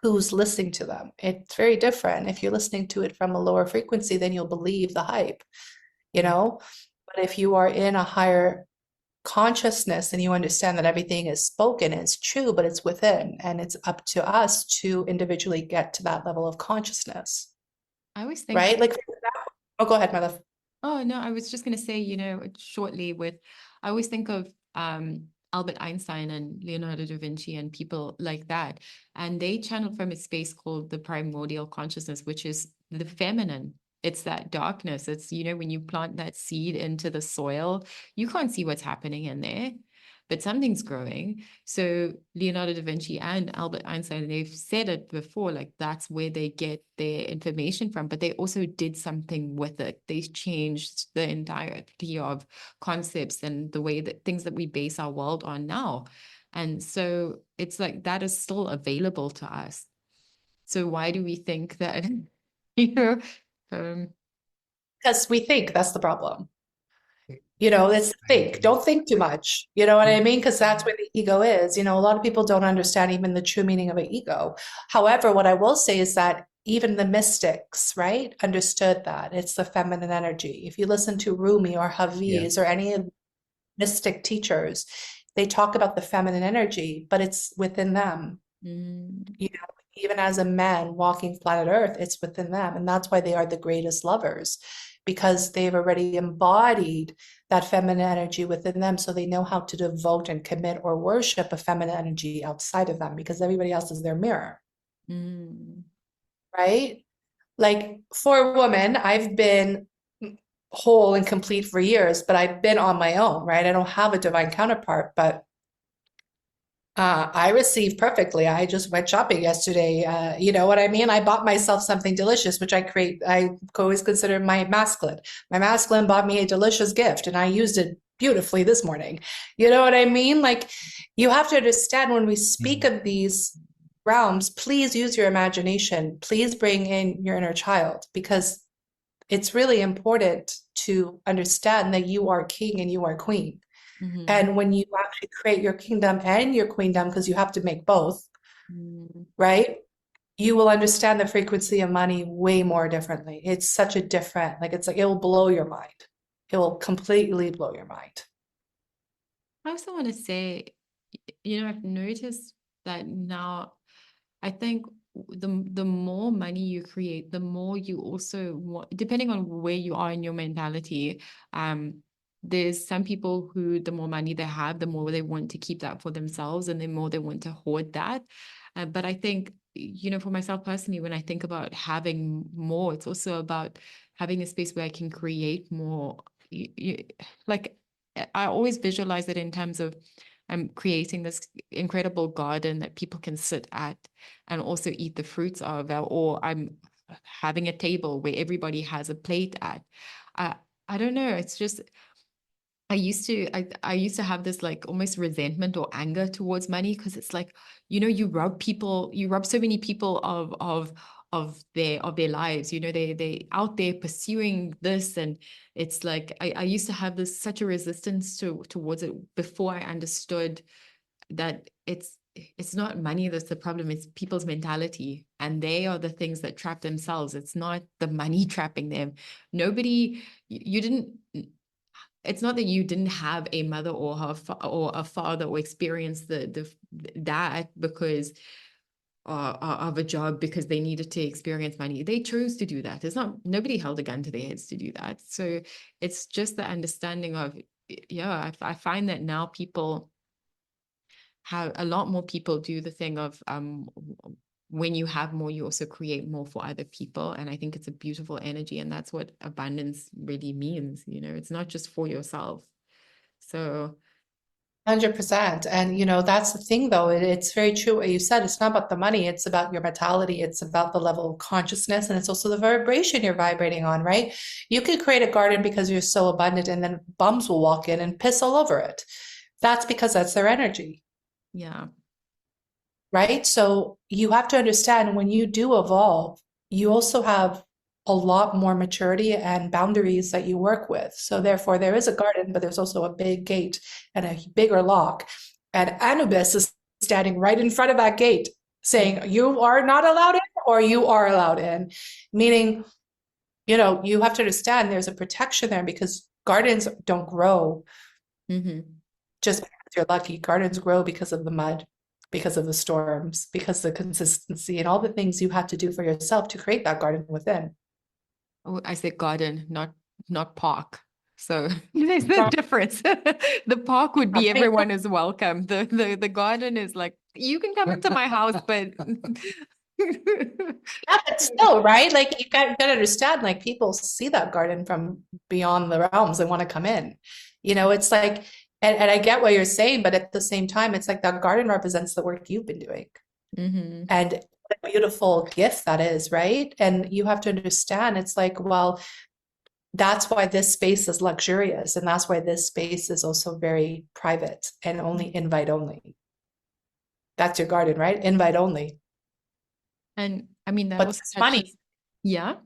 who's listening to them? It's very different. If you're listening to it from a lower frequency, then you'll believe the hype, you know? But if you are in a higher consciousness and you understand that everything is spoken, it's true, but it's within, and it's up to us to individually get to that level of consciousness. I always think, right? Like, for example, oh, go ahead, my love. Oh, no, I was just going to say, shortly I always think of Albert Einstein and Leonardo da Vinci and people like that. And they channel from a space called the primordial consciousness, which is the feminine. It's that darkness. It's, when you plant that seed into the soil, you can't see what's happening in there, but something's growing. So Leonardo da Vinci and Albert Einstein, they've said it before, like, that's where they get their information from, but they also did something with it. They changed the entirety of concepts and the way that things that we base our world on now. And so it's like, that is still available to us. So why do we think that, because we think that's the problem. Let's think. Don't think too much. You know what I mean? Because that's where the ego is. A lot of people don't understand even the true meaning of an ego. However, what I will say is that even the mystics, right, understood that it's the feminine energy. If you listen to Rumi or Hafiz or any of the mystic teachers, they talk about the feminine energy, but it's within them. Even as a man walking planet Earth, it's within them. And that's why they are the greatest lovers, because they've already embodied that feminine energy within them. So they know how to devote and commit or worship a feminine energy outside of them, because everybody else is their mirror. Right? Like, for a woman, I've been whole and complete for years, but I've been on my own, right? I don't have a divine counterpart, but I received perfectly. I just went shopping yesterday. You know what I mean? I bought myself something delicious, which I always consider my masculine. My masculine bought me a delicious gift, and I used it beautifully this morning. You know what I mean? Like, you have to understand, when we speak of these realms, please use your imagination. Please bring in your inner child, because it's really important to understand that you are king and you are queen. And when you actually create your kingdom and your queendom, because you have to make both, right? you will understand the frequency of money way more differently. It's such a different, like, it's like, it will blow your mind. It will completely blow your mind. I also want to say, I've noticed that now, I think the more money you create, the more you also want, depending on where you are in your mentality, there's some people who the more money they have, the more they want to keep that for themselves, and the more they want to hoard that. But I think, for myself personally, when I think about having more, it's also about having a space where I can create more. Like, I always visualize it in terms of I'm creating this incredible garden that people can sit at and also eat the fruits of, or I'm having a table where everybody has a plate at. I don't know. It's just I used to have this like almost resentment or anger towards money, because it's like, you rob so many people of their lives. They out there pursuing this, and it's like I used to have such a resistance towards it before I understood that it's not money that's the problem, it's people's mentality, and they are the things that trap themselves. It's not the money trapping them. Nobody, you didn't, it's not that you didn't have a mother or a father, or experience that because of a job, because they needed to experience money. They chose to do that. It's not, nobody held a gun to their heads to do that. So it's just the understanding of, I find that now a lot more people do the thing of when you have more, you also create more for other people. And I think it's a beautiful energy. And that's what abundance really means. It's not just for yourself. So 100%. And, that's the thing, though. It's very true what you said. It's not about the money. It's about your mentality. It's about the level of consciousness. And it's also the vibration you're vibrating on, right? You could create a garden because you're so abundant, and then bums will walk in and piss all over it. That's because that's their energy. yeah. Right? So you have to understand, when you do evolve, you also have a lot more maturity and boundaries that you work with. So therefore, there is a garden, but there's also a big gate and a bigger lock. And Anubis is standing right in front of that gate saying, you are not allowed in, or you are allowed in. Meaning, you have to understand there's a protection there, because gardens don't grow just because you're lucky. Gardens grow because of the mud, because of the storms, because of the consistency, and all the things you have to do for yourself to create that garden within. Oh, I said garden, not park. So there's the difference. The park would be everyone is welcome. The garden is like, you can come into my house, but yeah, but still, right? Like, you got to understand, like, people see that garden from beyond the realms and want to come in. It's like, and I get what you're saying, but at the same time, it's like that garden represents the work you've been doing. And what a beautiful gift that is, right? And you have to understand, it's like, well, that's why this space is luxurious, and that's why this space is also very private and only invite only. That's your garden, right? Invite only. And I mean, that But also it's money. Yeah.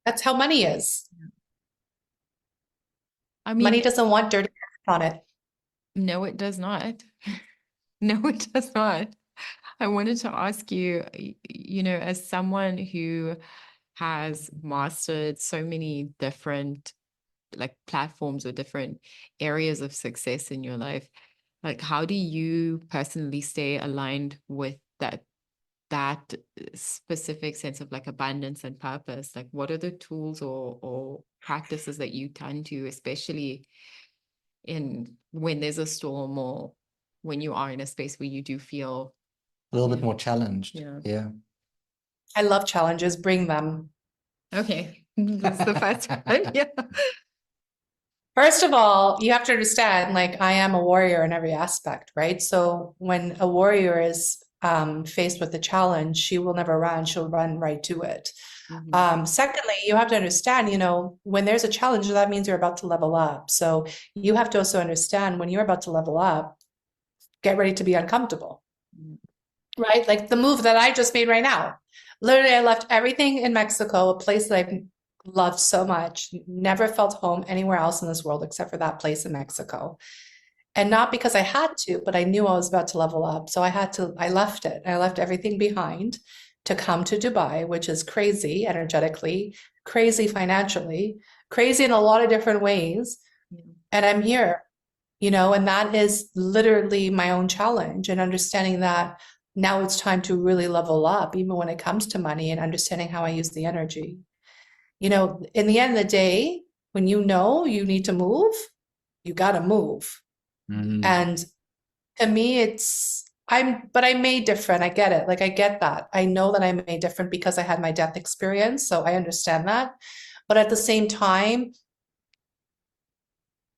That's how money is. I mean, money doesn't want dirty on it. No, it does not. No, it does not. I wanted to ask you, as someone who has mastered so many different like platforms or different areas of success in your life, like, how do you personally stay aligned with that specific sense of like abundance and purpose? Like, what are the tools or practices that you turn to, especially when there's a storm, or when you are in a space where you do feel a little bit more challenged? Yeah. I love challenges. Bring them. Okay. That's the first one. Yeah. First of all, you have to understand, like, I am a warrior in every aspect, right? So when a warrior is faced with a challenge, she will never run. She'll run right to it. Secondly, you have to understand, when there's a challenge, that means you're about to level up. So you have to also understand, when you're about to level up, get ready to be uncomfortable, right? Like the move that I just made right now. Literally, I left everything in Mexico, a place that I've loved so much, never felt home anywhere else in this world except for that place in Mexico. And not because I had to, but I knew I was about to level up. So I left it. I left everything behind to come to Dubai, which is crazy energetically, crazy financially, crazy in a lot of different ways. And I'm here, and that is literally my own challenge, and understanding that now it's time to really level up, even when it comes to money, and understanding how I use the energy. In the end of the day, when you know you need to move, you got to move. And to me, but I made different. I get it. Like, I get that. I know that I made different because I had my death experience. So I understand that. But at the same time,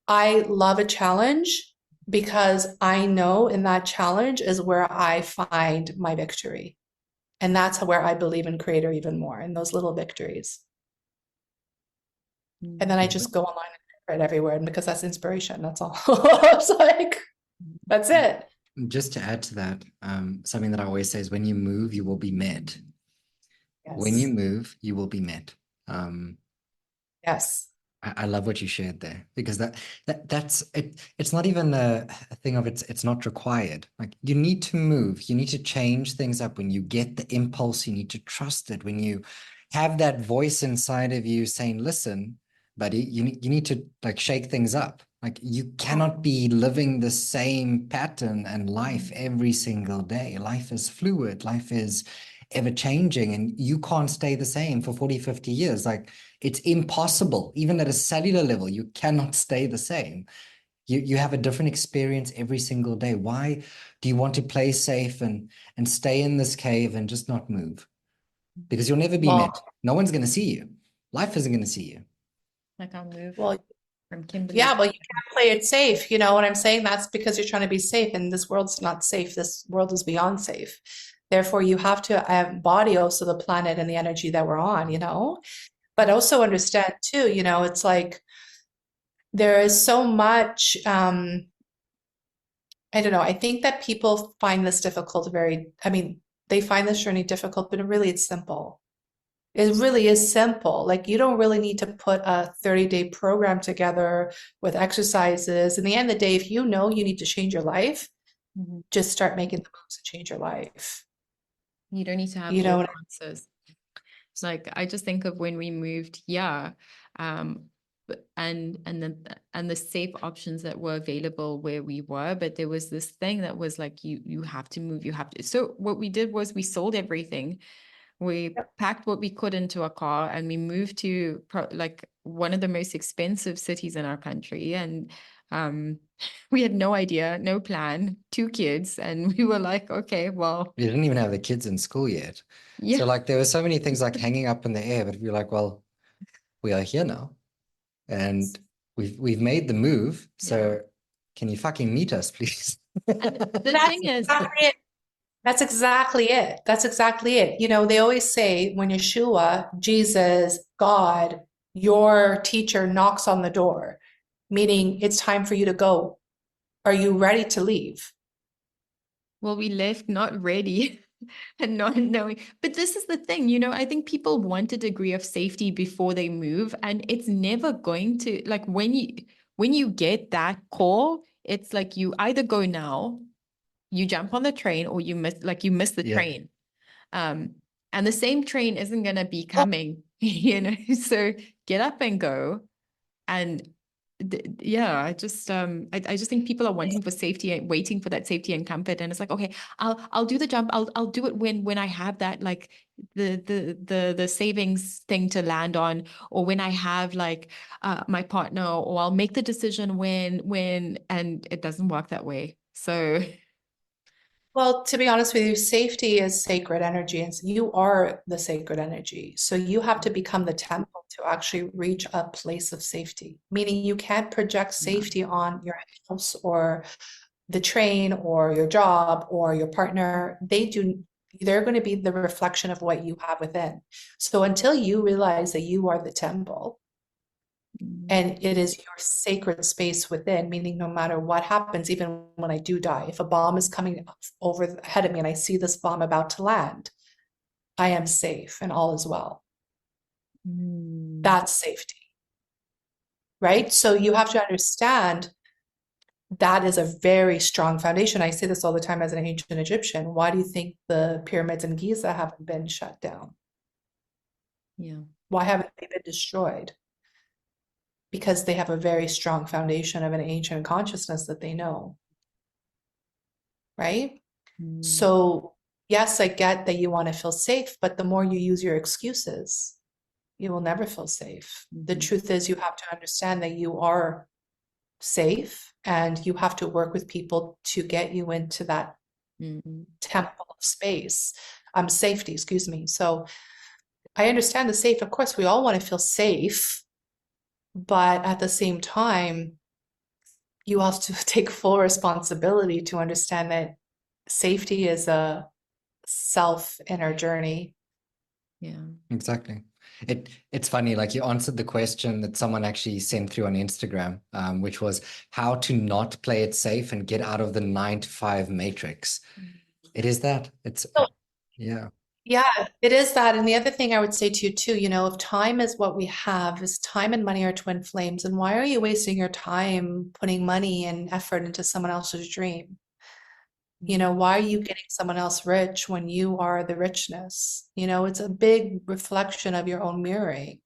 I love a challenge because I know in that challenge is where I find my victory. And that's where I believe in creator even more, in those little victories. And then I just go online and write everywhere, and because that's inspiration. That's all. It's like, that's it. Just to add to that, something that I always say is when you move, you will be met. When you Yes. move, you will be met. Yes. I love what you shared there, because that's it. It's not even a thing of it's not required. Like, you need to move, you need to change things up. When you get the impulse, you need to trust it. When you have that voice inside of you saying, listen, buddy, you need to like shake things up. Like, you cannot be living the same pattern and life every single day. Life is fluid, life is ever changing, and you can't stay the same for 40, 50 years. Like, it's impossible. Even at a cellular level, you cannot stay the same. You have a different experience every single day. Why do you want to play safe and stay in this cave and just not move? Because you'll never be met. No one's going to see you. Life isn't going to see you. Like, I'll move Well, from Kimberly. yeah, but you can't play it safe. You know what I'm saying? That's because you're trying to be safe, and this world's not safe. This world is beyond safe. Therefore, you have to embody also the planet and the energy that we're on. But also understand too, it's like there is so much, I don't know. I think that people find this difficult, they find this journey difficult, but it's simple. It really is simple. Like, you don't really need to put a 30-day program together with exercises. In the end of the day, if you know you need to change your life, just start making the moves to change your life. You don't need to have You know all what the answers. It's like, I just think of when we moved, and the safe options that were available where we were, but there was this thing that was like, you have to move, you have to. So what we did was we sold everything. We packed what we could into a car, and we moved to like one of the most expensive cities in our country. And we had no idea, no plan, 2 kids, and we were like, okay, well, We didn't even have the kids in school yet. yeah. So like, there were so many things like hanging up in the air, but we were like, well, we are here now, and we've made the move. So can you fucking meet us, please? The thing is, That's exactly it. That's exactly it. They always say when Yeshua, Jesus, God, your teacher knocks on the door, meaning it's time for you to go. Are you ready to leave? well, we left not ready and not knowing. But this is the thing, I think people want a degree of safety before they move, and it's never going to, like, when you get that call, it's like you either go now, you jump on the train, or you miss the train. And the same train isn't going to be coming, so get up and go. And I just think people are wanting for safety and waiting for that safety and comfort, and it's like, okay, I'll do the jump, I'll do it when I have that, like, the savings thing to land on, or when I have like my partner, or I'll make the decision when, and it doesn't work that way. So Well, to be honest with you, safety is sacred energy, and you are the sacred energy. So you have to become the temple to actually reach a place of safety, meaning you can't project safety on your house or the train or your job or your partner. They're going to be the reflection of what you have within. So until you realize that you are the temple, and it is your sacred space within, meaning no matter what happens, even when I do die, if a bomb is coming over ahead of me and I see this bomb about to land, I am safe and all is well. That's safety, right? So you have to understand that is a very strong foundation. I say this all the time as an ancient Egyptian. Why do you think the pyramids in Giza haven't been shut down? Yeah. Why haven't they been destroyed? Because they have a very strong foundation of an ancient consciousness that they know, right? So yes, I get that you want to feel safe, but the more you use your excuses, you will never feel safe. The truth is, you have to understand that you are safe, and you have to work with people to get you into that temple of space, safety, excuse me. So I understand the safe. Of course, we all want to feel safe, but at the same time, you have to take full responsibility to understand that safety is a self inner journey. Yeah. Exactly. It's funny, like you answered the question that someone actually sent through on Instagram, which was how to not play it safe and get out of the 9 to 5 matrix. It is that. Yeah. Yeah, it is that. And the other thing I would say to you too, if time is what we have, is time and money are twin flames. And why are you wasting your time putting money and effort into someone else's dream? Why are you getting someone else rich when you are the richness? It's a big reflection of your own mirroring.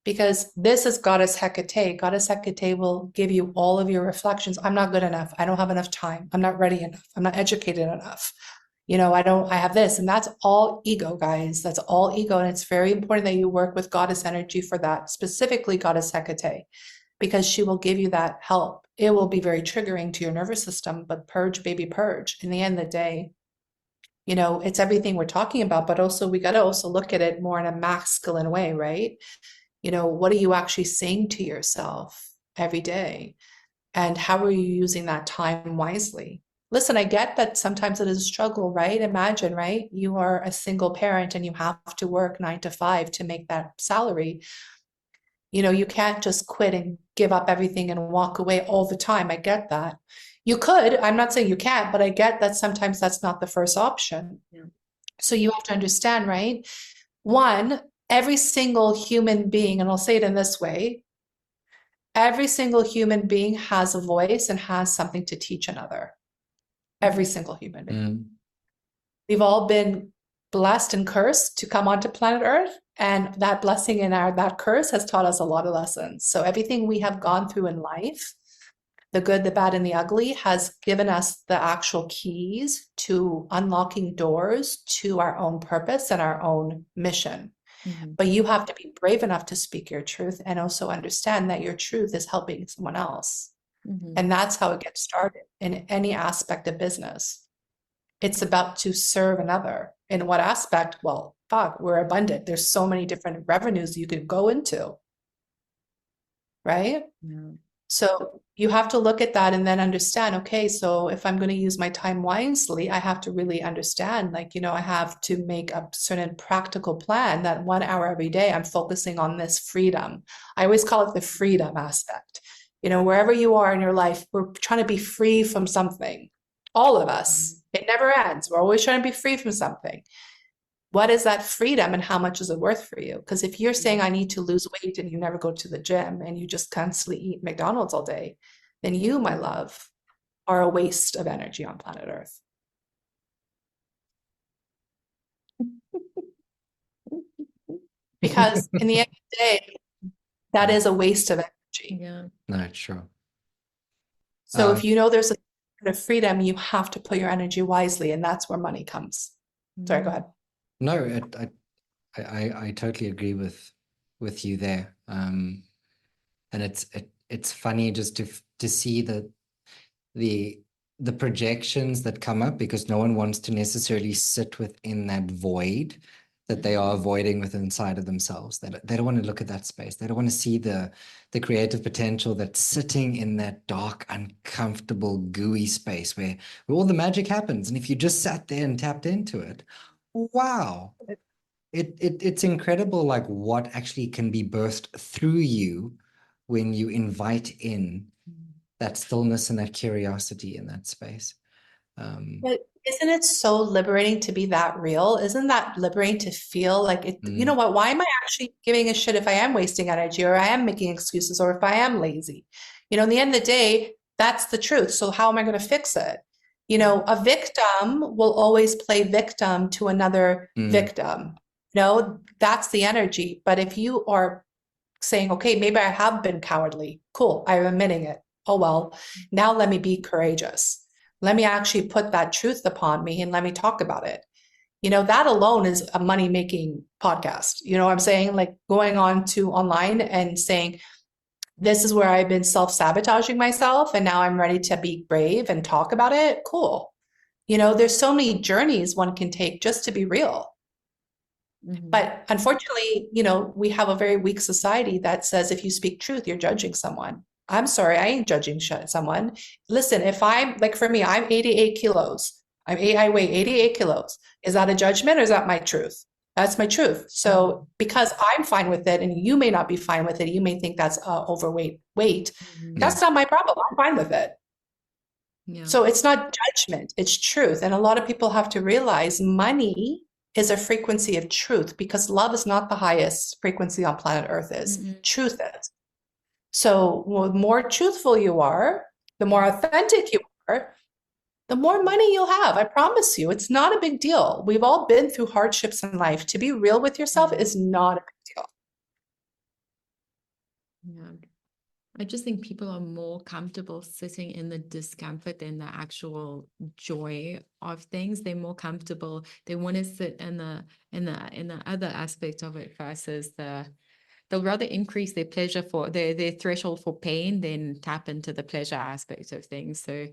Because this is Goddess Hecate. Goddess Hecate will give you all of your reflections. I'm not good enough. I don't have enough time. I'm not ready enough. I'm not educated enough. I have this, and that's all ego, guys. That's all ego. And it's very important that you work with goddess energy for that, specifically Goddess Hecate, because she will give you that help. It will be very triggering to your nervous system, but purge, baby, purge. In the end of the day, it's everything we're talking about, but also we got to also look at it more in a masculine way, right? What are you actually saying to yourself every day? And how are you using that time wisely? Listen, I get that sometimes it is a struggle, right? Imagine, right? You are a single parent and you have to work 9 to 5 to make that salary. You can't just quit and give up everything and walk away all the time. I get that. You could, I'm not saying you can't, but I get that sometimes that's not the first option. Yeah. So you have to understand, right? One, every single human being, and I'll say it in this way, every single human being has a voice and has something to teach another. Every single human being. We've all been blessed and cursed to come onto planet Earth, and that blessing and that curse has taught us a lot of lessons. So everything we have gone through in life, the good, the bad, and the ugly, has given us the actual keys to unlocking doors to our own purpose and our own mission. But you have to be brave enough to speak your truth and also understand that your truth is helping someone else. And that's how it gets started in any aspect of business. It's about to serve another. In what aspect? Well, we're abundant. There's so many different revenues you could go into, right? Yeah. So you have to look at that and then understand, okay, so if I'm going to use my time wisely, I have to really understand, I have to make a certain practical plan that 1 hour every day, I'm focusing on this freedom. I always call it the freedom aspect. Wherever you are in your life, we're trying to be free from something. All of us. It never ends. We're always trying to be free from something. What is that freedom and how much is it worth for you? Because if you're saying I need to lose weight and you never go to the gym and you just constantly eat McDonald's all day, then you, my love, are a waste of energy on planet Earth. Because in the end of the day, that is a waste of energy. Yeah. No, sure. So if there's a kind of freedom, you have to put your energy wisely, and that's where money comes. Sorry, go ahead. No, I totally agree with you there. And it's funny just to see the projections that come up, because no one wants to necessarily sit within that void that they are avoiding within inside of themselves. They don't want to look at that space. They don't want to see the creative potential that's sitting in that dark, uncomfortable, gooey space where all the magic happens. And if you just sat there and tapped into it, wow, it's incredible, like what actually can be burst through you when you invite in that stillness and that curiosity in that space. But isn't it so liberating to be that real? Isn't that liberating to feel like it? You know what? Why am I actually giving a shit if I am wasting energy or I am making excuses or if I am lazy? In the end of the day, That's the truth. So how am I going to fix it? You know, a victim will always play victim to another victim. No, that's the energy. But if you are saying, okay, maybe I have been cowardly. Cool. I'm admitting it. Oh, well, now let me be courageous. Let me actually put that truth upon me and let me talk about it. You know, that alone is a money-making podcast. You know what I'm saying? Like going on to online and saying, this is where I've been self-sabotaging myself and now I'm ready to be brave and talk about it. Cool. You know, there's so many journeys one can take just to be real. But unfortunately, you know, we have a very weak society that says if you speak truth, you're judging someone. I'm sorry, I ain't judging someone. Listen, if I'm like, for me, I'm 88 kilos. I weigh 88 kilos. Is that a judgment or is that my truth? That's my truth. So because I'm fine with it and you may not be fine with it, you may think that's overweight weight. That's not my problem. I'm fine with it. Yeah. So it's not judgment, it's truth. And a lot of people have to realize money is a frequency of truth because love is not the highest frequency on planet Earth is. Truth is. So the more truthful you are, the more authentic you are, the more money you'll have. I promise you, it's not a big deal. We've all been through hardships in life. To be real with yourself is not a big deal. Yeah. I just think people are more comfortable sitting in the discomfort than the actual joy of things. They're more comfortable. They want to sit in the other aspect of it versus they'll rather increase their pleasure for their threshold for pain than tap into the pleasure aspect of things. So,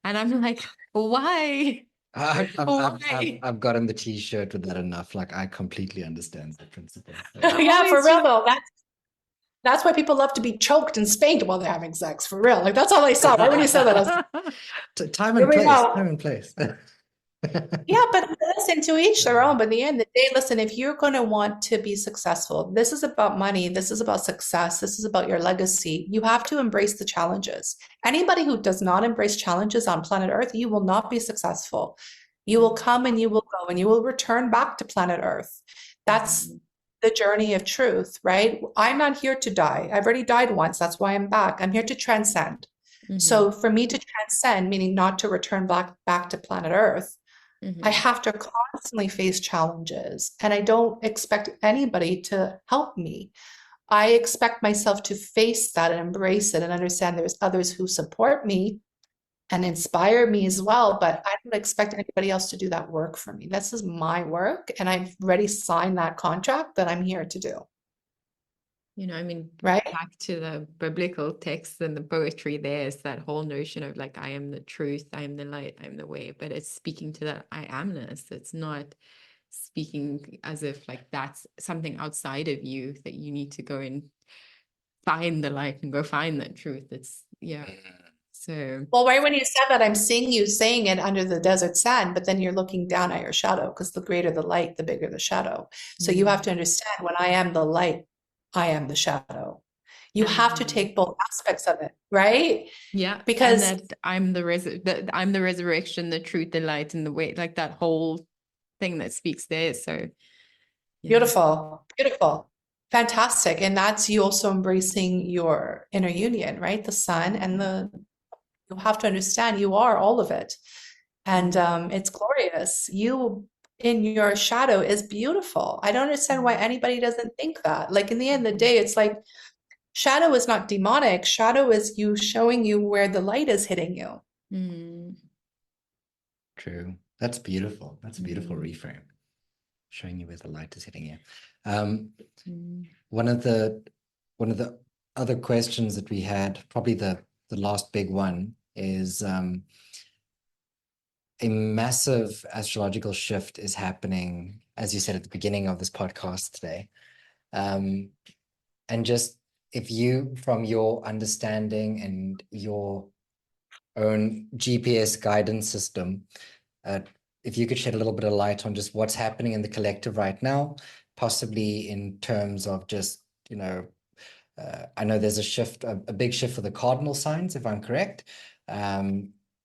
and I'm like, why? I've gotten the t-shirt with that enough. Like I completely understand the principle. Yeah, for real though. That's why people love to be choked and spanked while they're having sex. For real. Like that's all I saw. Right when you said that, I was like, time and place. Time and place. yeah, but listen, to each their own. But in the end of the day, listen, if you're going to want to be successful, this is about money. This is about success. This is about your legacy. You have to embrace the challenges. Anybody who does not embrace challenges on planet Earth, you will not be successful. You will come and you will go and you will return back to planet Earth. That's the journey of truth, right? I'm not here to die. I've already died once. That's why I'm back. I'm here to transcend. So for me to transcend, meaning not to return back to planet Earth, I have to constantly face challenges, and I don't expect anybody to help me. I expect myself to face that and embrace it and understand there's others who support me and inspire me as well, but I don't expect anybody else to do that work for me. This is my work, and I've already signed that contract that I'm here to do. You know, I mean, right? Back to the biblical texts and the poetry, there's that whole notion of like, I am the truth, I am the light, I am the way, but it's speaking to that I amness. It's not speaking as if like that's something outside of you that you need to go and find the light and go find that truth. It's, yeah. So, well, right when you said that, I'm seeing you saying it under the desert sand, but then you're looking down at your shadow because the greater the light, the bigger the shadow. So you have to understand when I am the light, I am the shadow. You have to take both aspects of it, right? Yeah, because and that I'm the resurrection, the truth, the light, and the way, like that whole thing that speaks there. So yeah. Beautiful, fantastic. And that's you also embracing your inner union, right? The sun and you have to understand you are all of it, and it's glorious. You in your shadow is beautiful. I don't understand why anybody doesn't think that. Like in the end of the day, it's like shadow is not demonic. Shadow is you showing you where the light is hitting you. True. That's beautiful. That's a beautiful reframe. Showing you where the light is hitting you. One of the other questions that we had, probably the last big one, is a massive astrological shift is happening, as you said at the beginning of this podcast today. And just if you, from your understanding and your own GPS guidance system, if you could shed a little bit of light on just what's happening in the collective right now, possibly in terms of just, you know, I know there's a shift, a big shift for the cardinal signs, if I'm correct.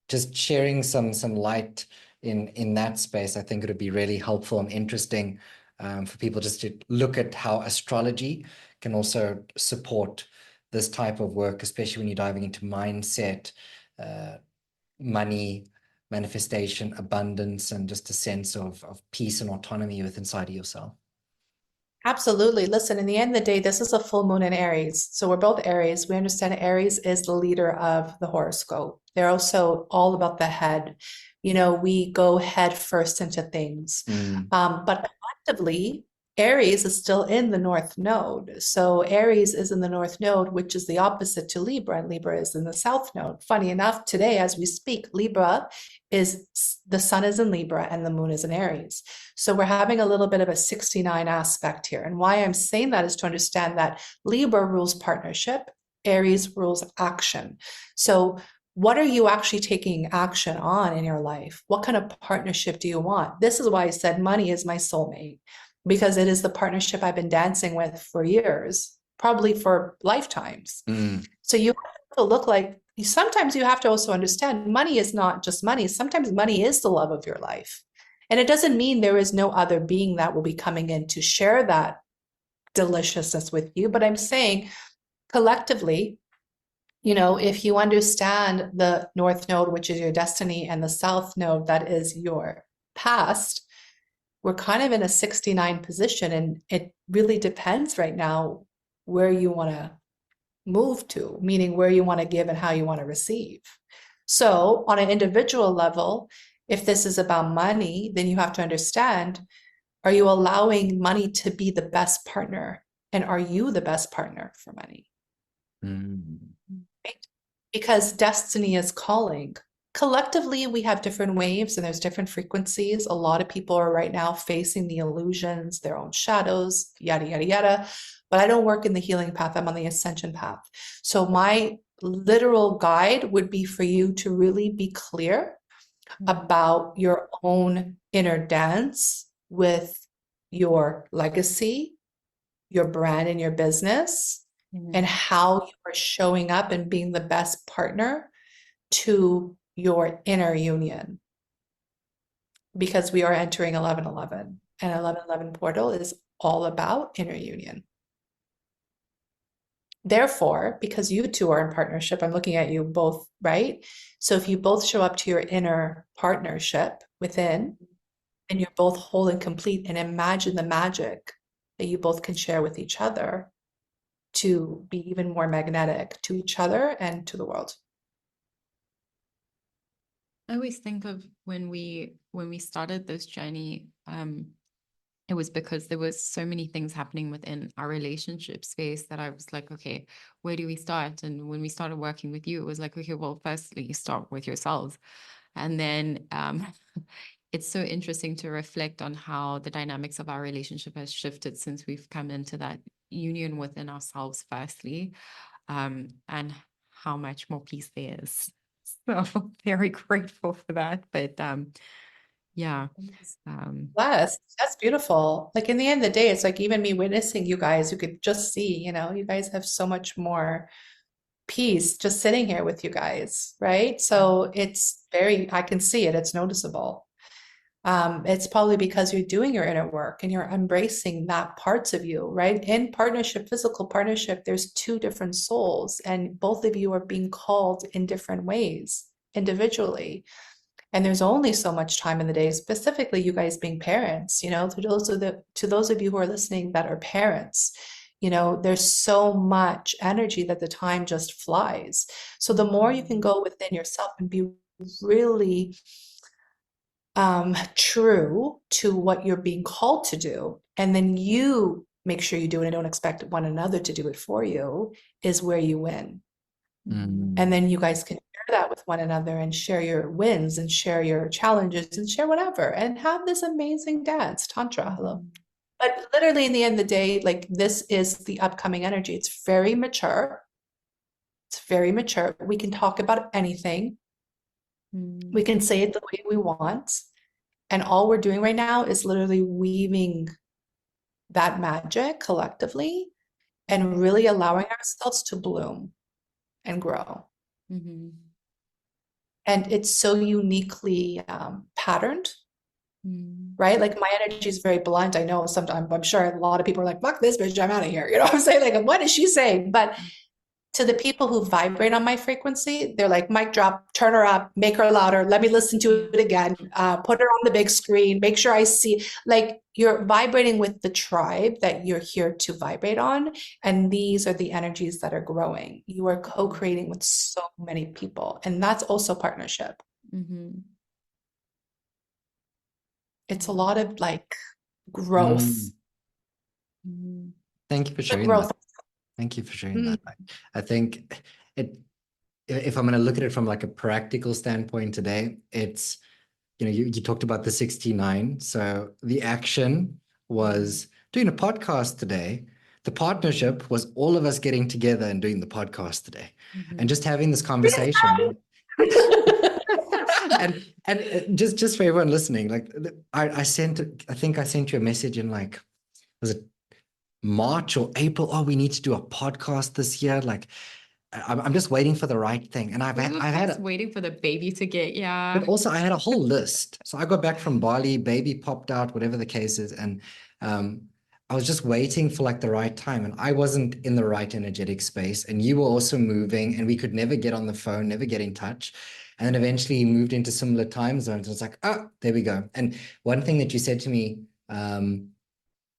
Just sharing some light in that space, I think it would be really helpful and interesting for people just to look at how astrology can also support this type of work, especially when you're diving into mindset, money, manifestation, abundance, and just a sense of peace and autonomy within inside of yourself. Absolutely. Listen, in the end of the day, this is a full moon in Aries. So we're both Aries. We understand Aries is the leader of the horoscope. They're also all about the head. You know, we go head first into things. But collectively, Aries is still in the North Node. So Aries is in the North Node, which is the opposite to Libra, and Libra is in the South Node. Funny enough, today, as we speak, Libra is, the sun is in Libra and the moon is in Aries. So we're having a little bit of a 69 aspect here. And why I'm saying that is to understand that Libra rules partnership, Aries rules action. So what are you actually taking action on in your life? What kind of partnership do you want? This is why I said money is my soulmate, because it is the partnership I've been dancing with for years, probably for lifetimes. So you have to look like, sometimes you have to also understand money is not just money. Sometimes money is the love of your life. And it doesn't mean there is no other being that will be coming in to share that deliciousness with you. But I'm saying collectively, you know, if you understand the North Node, which is your destiny, and the South Node, that is your past, we're kind of in a 69 position. And it really depends right now where you want to move to, meaning where you want to give and how you want to receive. So on an individual level, if this is about money, then you have to understand, are you allowing money to be the best partner? And are you the best partner for money? Right? Because destiny is calling. Collectively, we have different waves and there's different frequencies. A lot of people are right now facing the illusions, their own shadows, yada, yada, yada. But I don't work in the healing path. I'm on the ascension path. So my literal guide would be for you to really be clear about your own inner dance with your legacy, your brand, and your business, and how you are showing up and being the best partner to your inner union. Because we are entering 11/11, and 11/11 portal is all about inner union. Therefore, because you two are in partnership, I'm looking at you both, right? So if you both show up to your inner partnership within, and you're both whole and complete, and imagine the magic that you both can share with each other to be even more magnetic to each other and to the world. I always think of when we started this journey, it was because there was so many things happening within our relationship space that I was like, okay, where do we start? And when we started working with you, it was like, okay, well, firstly, you start with yourselves. And then it's so interesting to reflect on how the dynamics of our relationship has shifted since we've come into that union within ourselves, firstly, and how much more peace there is. So very grateful for that. But yeah. That's beautiful. Like in the end of the day, it's like even me witnessing you guys, you could just see, you know, you guys have so much more peace just sitting here with you guys, right? So it's I can see it, it's noticeable. It's probably because you're doing your inner work and you're embracing that parts of you, right? In partnership, physical partnership, there's two different souls, and both of you are being called in different ways individually. And there's only so much time in the day, specifically you guys being parents, you know, to those of you who are listening that are parents, you know, there's so much energy that the time just flies. So the more you can go within yourself and be really true to what you're being called to do, and then you make sure you do it and don't expect one another to do it for you, is where you win. And then you guys can share that with one another and share your wins and share your challenges and share whatever and have this amazing dance, Tantra. Hello. But literally in the end of the day, like this is the upcoming energy. It's very mature. It's very mature. We can talk about anything. We can say it the way we want. And all we're doing right now is literally weaving that magic collectively and really allowing ourselves to bloom and grow. And it's so uniquely patterned, right? Like my energy is very blunt. I know sometimes, I'm sure a lot of people are like, fuck this bitch, I'm out of here. You know what I'm saying? Like, what is she saying? But To the people who vibrate on my frequency, they're like, mic drop, turn her up, make her louder, let me listen to it again, put her on the big screen, make sure I see. Like, you're vibrating with the tribe that you're here to vibrate on. And these are the energies that are growing. You are co-creating with so many people. And that's also partnership. Mm-hmm. It's a lot of like growth. Mm-hmm. Thank you for sharing growth. that. Thank you for sharing that. I think if I'm going to look at it from like a practical standpoint today, it's, you talked about the 69. So the action was doing a podcast today. The partnership was all of us getting together and doing the podcast today, and just having this conversation. and just for everyone listening, like I think I sent you a message in, like, was it March or April? Oh, we need to do a podcast this year. Like, I'm just waiting for the right thing. And I've had waiting for the baby to get, but also I had a whole list. So I got back from Bali, baby popped out, whatever the case is. And I was just waiting for like the right time, and I wasn't in the right energetic space. And you were also moving, and we could never get on the phone, never get in touch. And then eventually moved into similar time zones. It's like, oh, there we go. And one thing that you said to me,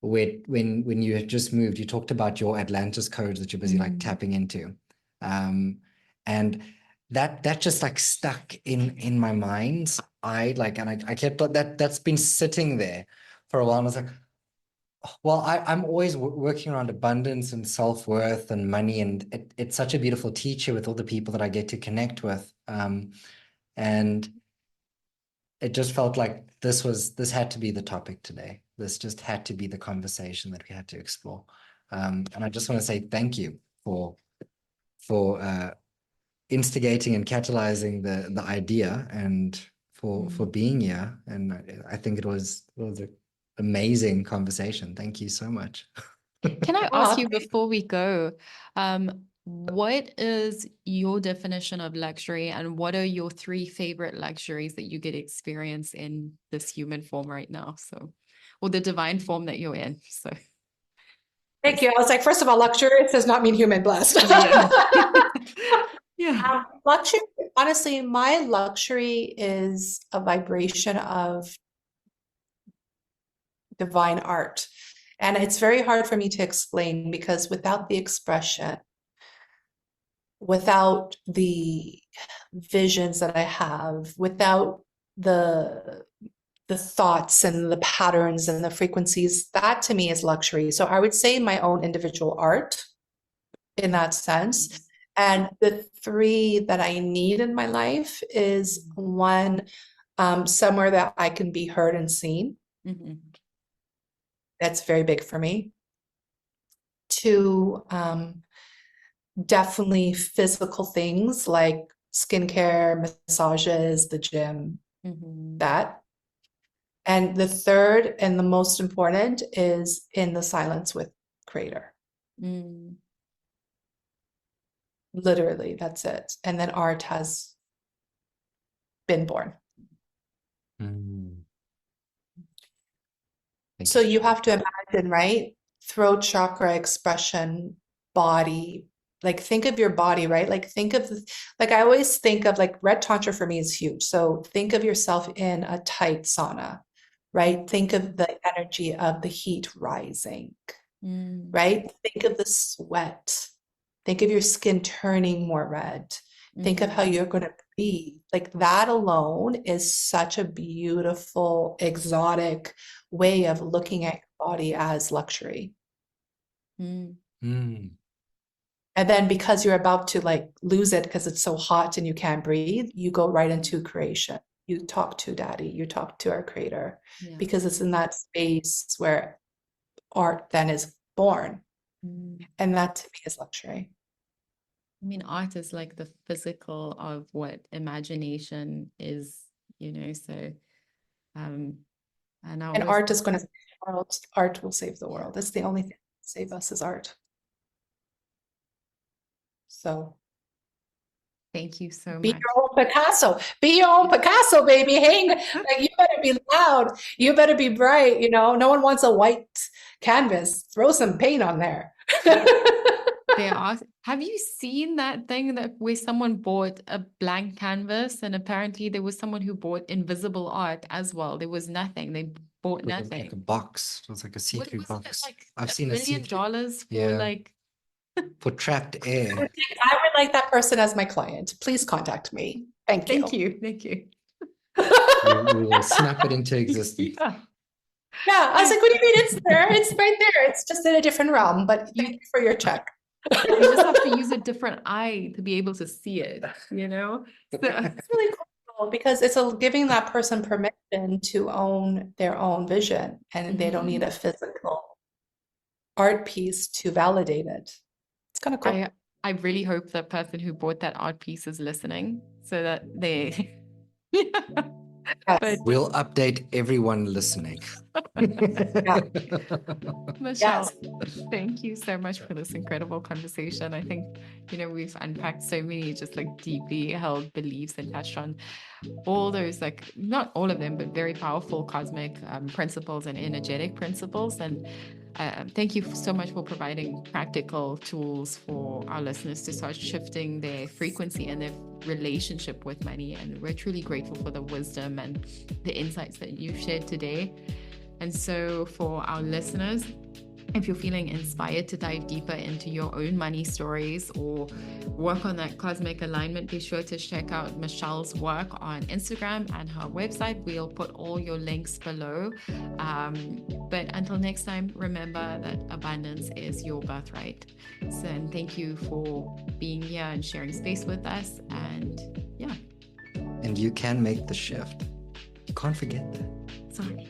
when you had just moved, you talked about your Atlantis codes that you're busy like tapping into, and that just like stuck in my mind. I kept that's been sitting there for a while, and I was like, well, I'm always working around abundance and self-worth and money, and it's such a beautiful teacher with all the people that I get to connect with, and it just felt like this had to be the topic today. This just had to be the conversation that we had to explore. And I just want to say thank you for instigating and catalyzing the idea, and for being here. And I think it was an amazing conversation. Thank you so much. Can I ask you before we go, what is your definition of luxury, and what are your 3 favorite luxuries that you get experience in this human form right now? So, or the divine form that you're in. So, thank you. I was like, first of all, luxurious does not mean human blessed. Yeah. Luxury, honestly, my luxury is a vibration of divine art. And it's very hard for me to explain, because without the expression, without the visions that I have, without the thoughts and the patterns and the frequencies, that to me is luxury. So I would say my own individual art in that sense. And the 3 that I need in my life is, 1, somewhere that I can be heard and seen. That's very big for me. 2, definitely physical things like skincare, massages, the gym, that. And the 3rd and the most important is in the silence with Creator. Literally, that's it. And then art has been born. So you have to imagine, right? Throat chakra expression, body. Like, think of your body, right? Like, think of, like, I always think of, like, red tantra for me is huge. So think of yourself in a tight sauna, right? Think of the energy of the heat rising, right? Think of the sweat. Think of your skin turning more red. Think of how you're going to breathe. Like, that alone is such a beautiful, exotic way of looking at your body as luxury. And then, because you're about to like lose it because it's so hot and you can't breathe, you go right into creation. You talk to Daddy, you talk to our Creator, because it's in that space where art then is born. And that to me is luxury. I mean, art is like the physical of what imagination is, so and art is going to save the world. Art will save the world. It's the only thing that will save us is art. So thank you so much. Be your own Picasso. Be your own Picasso, baby. Like, you better be loud. You better be bright. No one wants a white canvas. Throw some paint on there. There are. Have you seen that thing that where someone bought a blank canvas and apparently there was someone who bought invisible art as well? There was nothing. They bought It was nothing. like a box. It was like a What see-through wasn't it box. like I've $1 seen a million see-through for Yeah. like for trapped air. I would like that person as my client. Please contact me. Thank you. Thank you. We will snap it into existence. Yeah. Yeah, I was like, what do you mean it's there? It's right there. It's just in a different realm, but thank you for your check. You just have to use a different eye to be able to see it, you know? So, It's really cool because it's giving that person permission to own their own vision, and they don't need a physical art piece to validate it. It's kind of cool. I really hope the person who bought that art piece is listening so that they Yes. but We'll update everyone listening. Michelle, thank you so much for this incredible conversation. I think, we've unpacked so many just like deeply held beliefs and touched on all those, like, not all of them, but very powerful cosmic principles and energetic principles. And thank you so much for providing practical tools for our listeners to start shifting their frequency and their relationship with money. And we're truly grateful for the wisdom and the insights that you've shared today. And so for our listeners, if you're feeling inspired to dive deeper into your own money stories or work on that cosmic alignment, be sure to check out Michelle's work on Instagram and her website. We'll put all your links below. But until next time, remember that abundance is your birthright. So, and thank you for being here and sharing space with us. And yeah. And you can make the shift. You can't forget that. Sorry.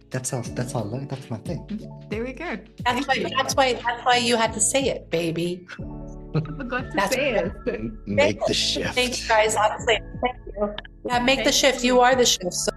That's my thing. There we go. That's why you had to say it, baby. I forgot to say it. Make the shift. Thanks, guys. Honestly, thank you. Yeah, make the shift. You are the shift. So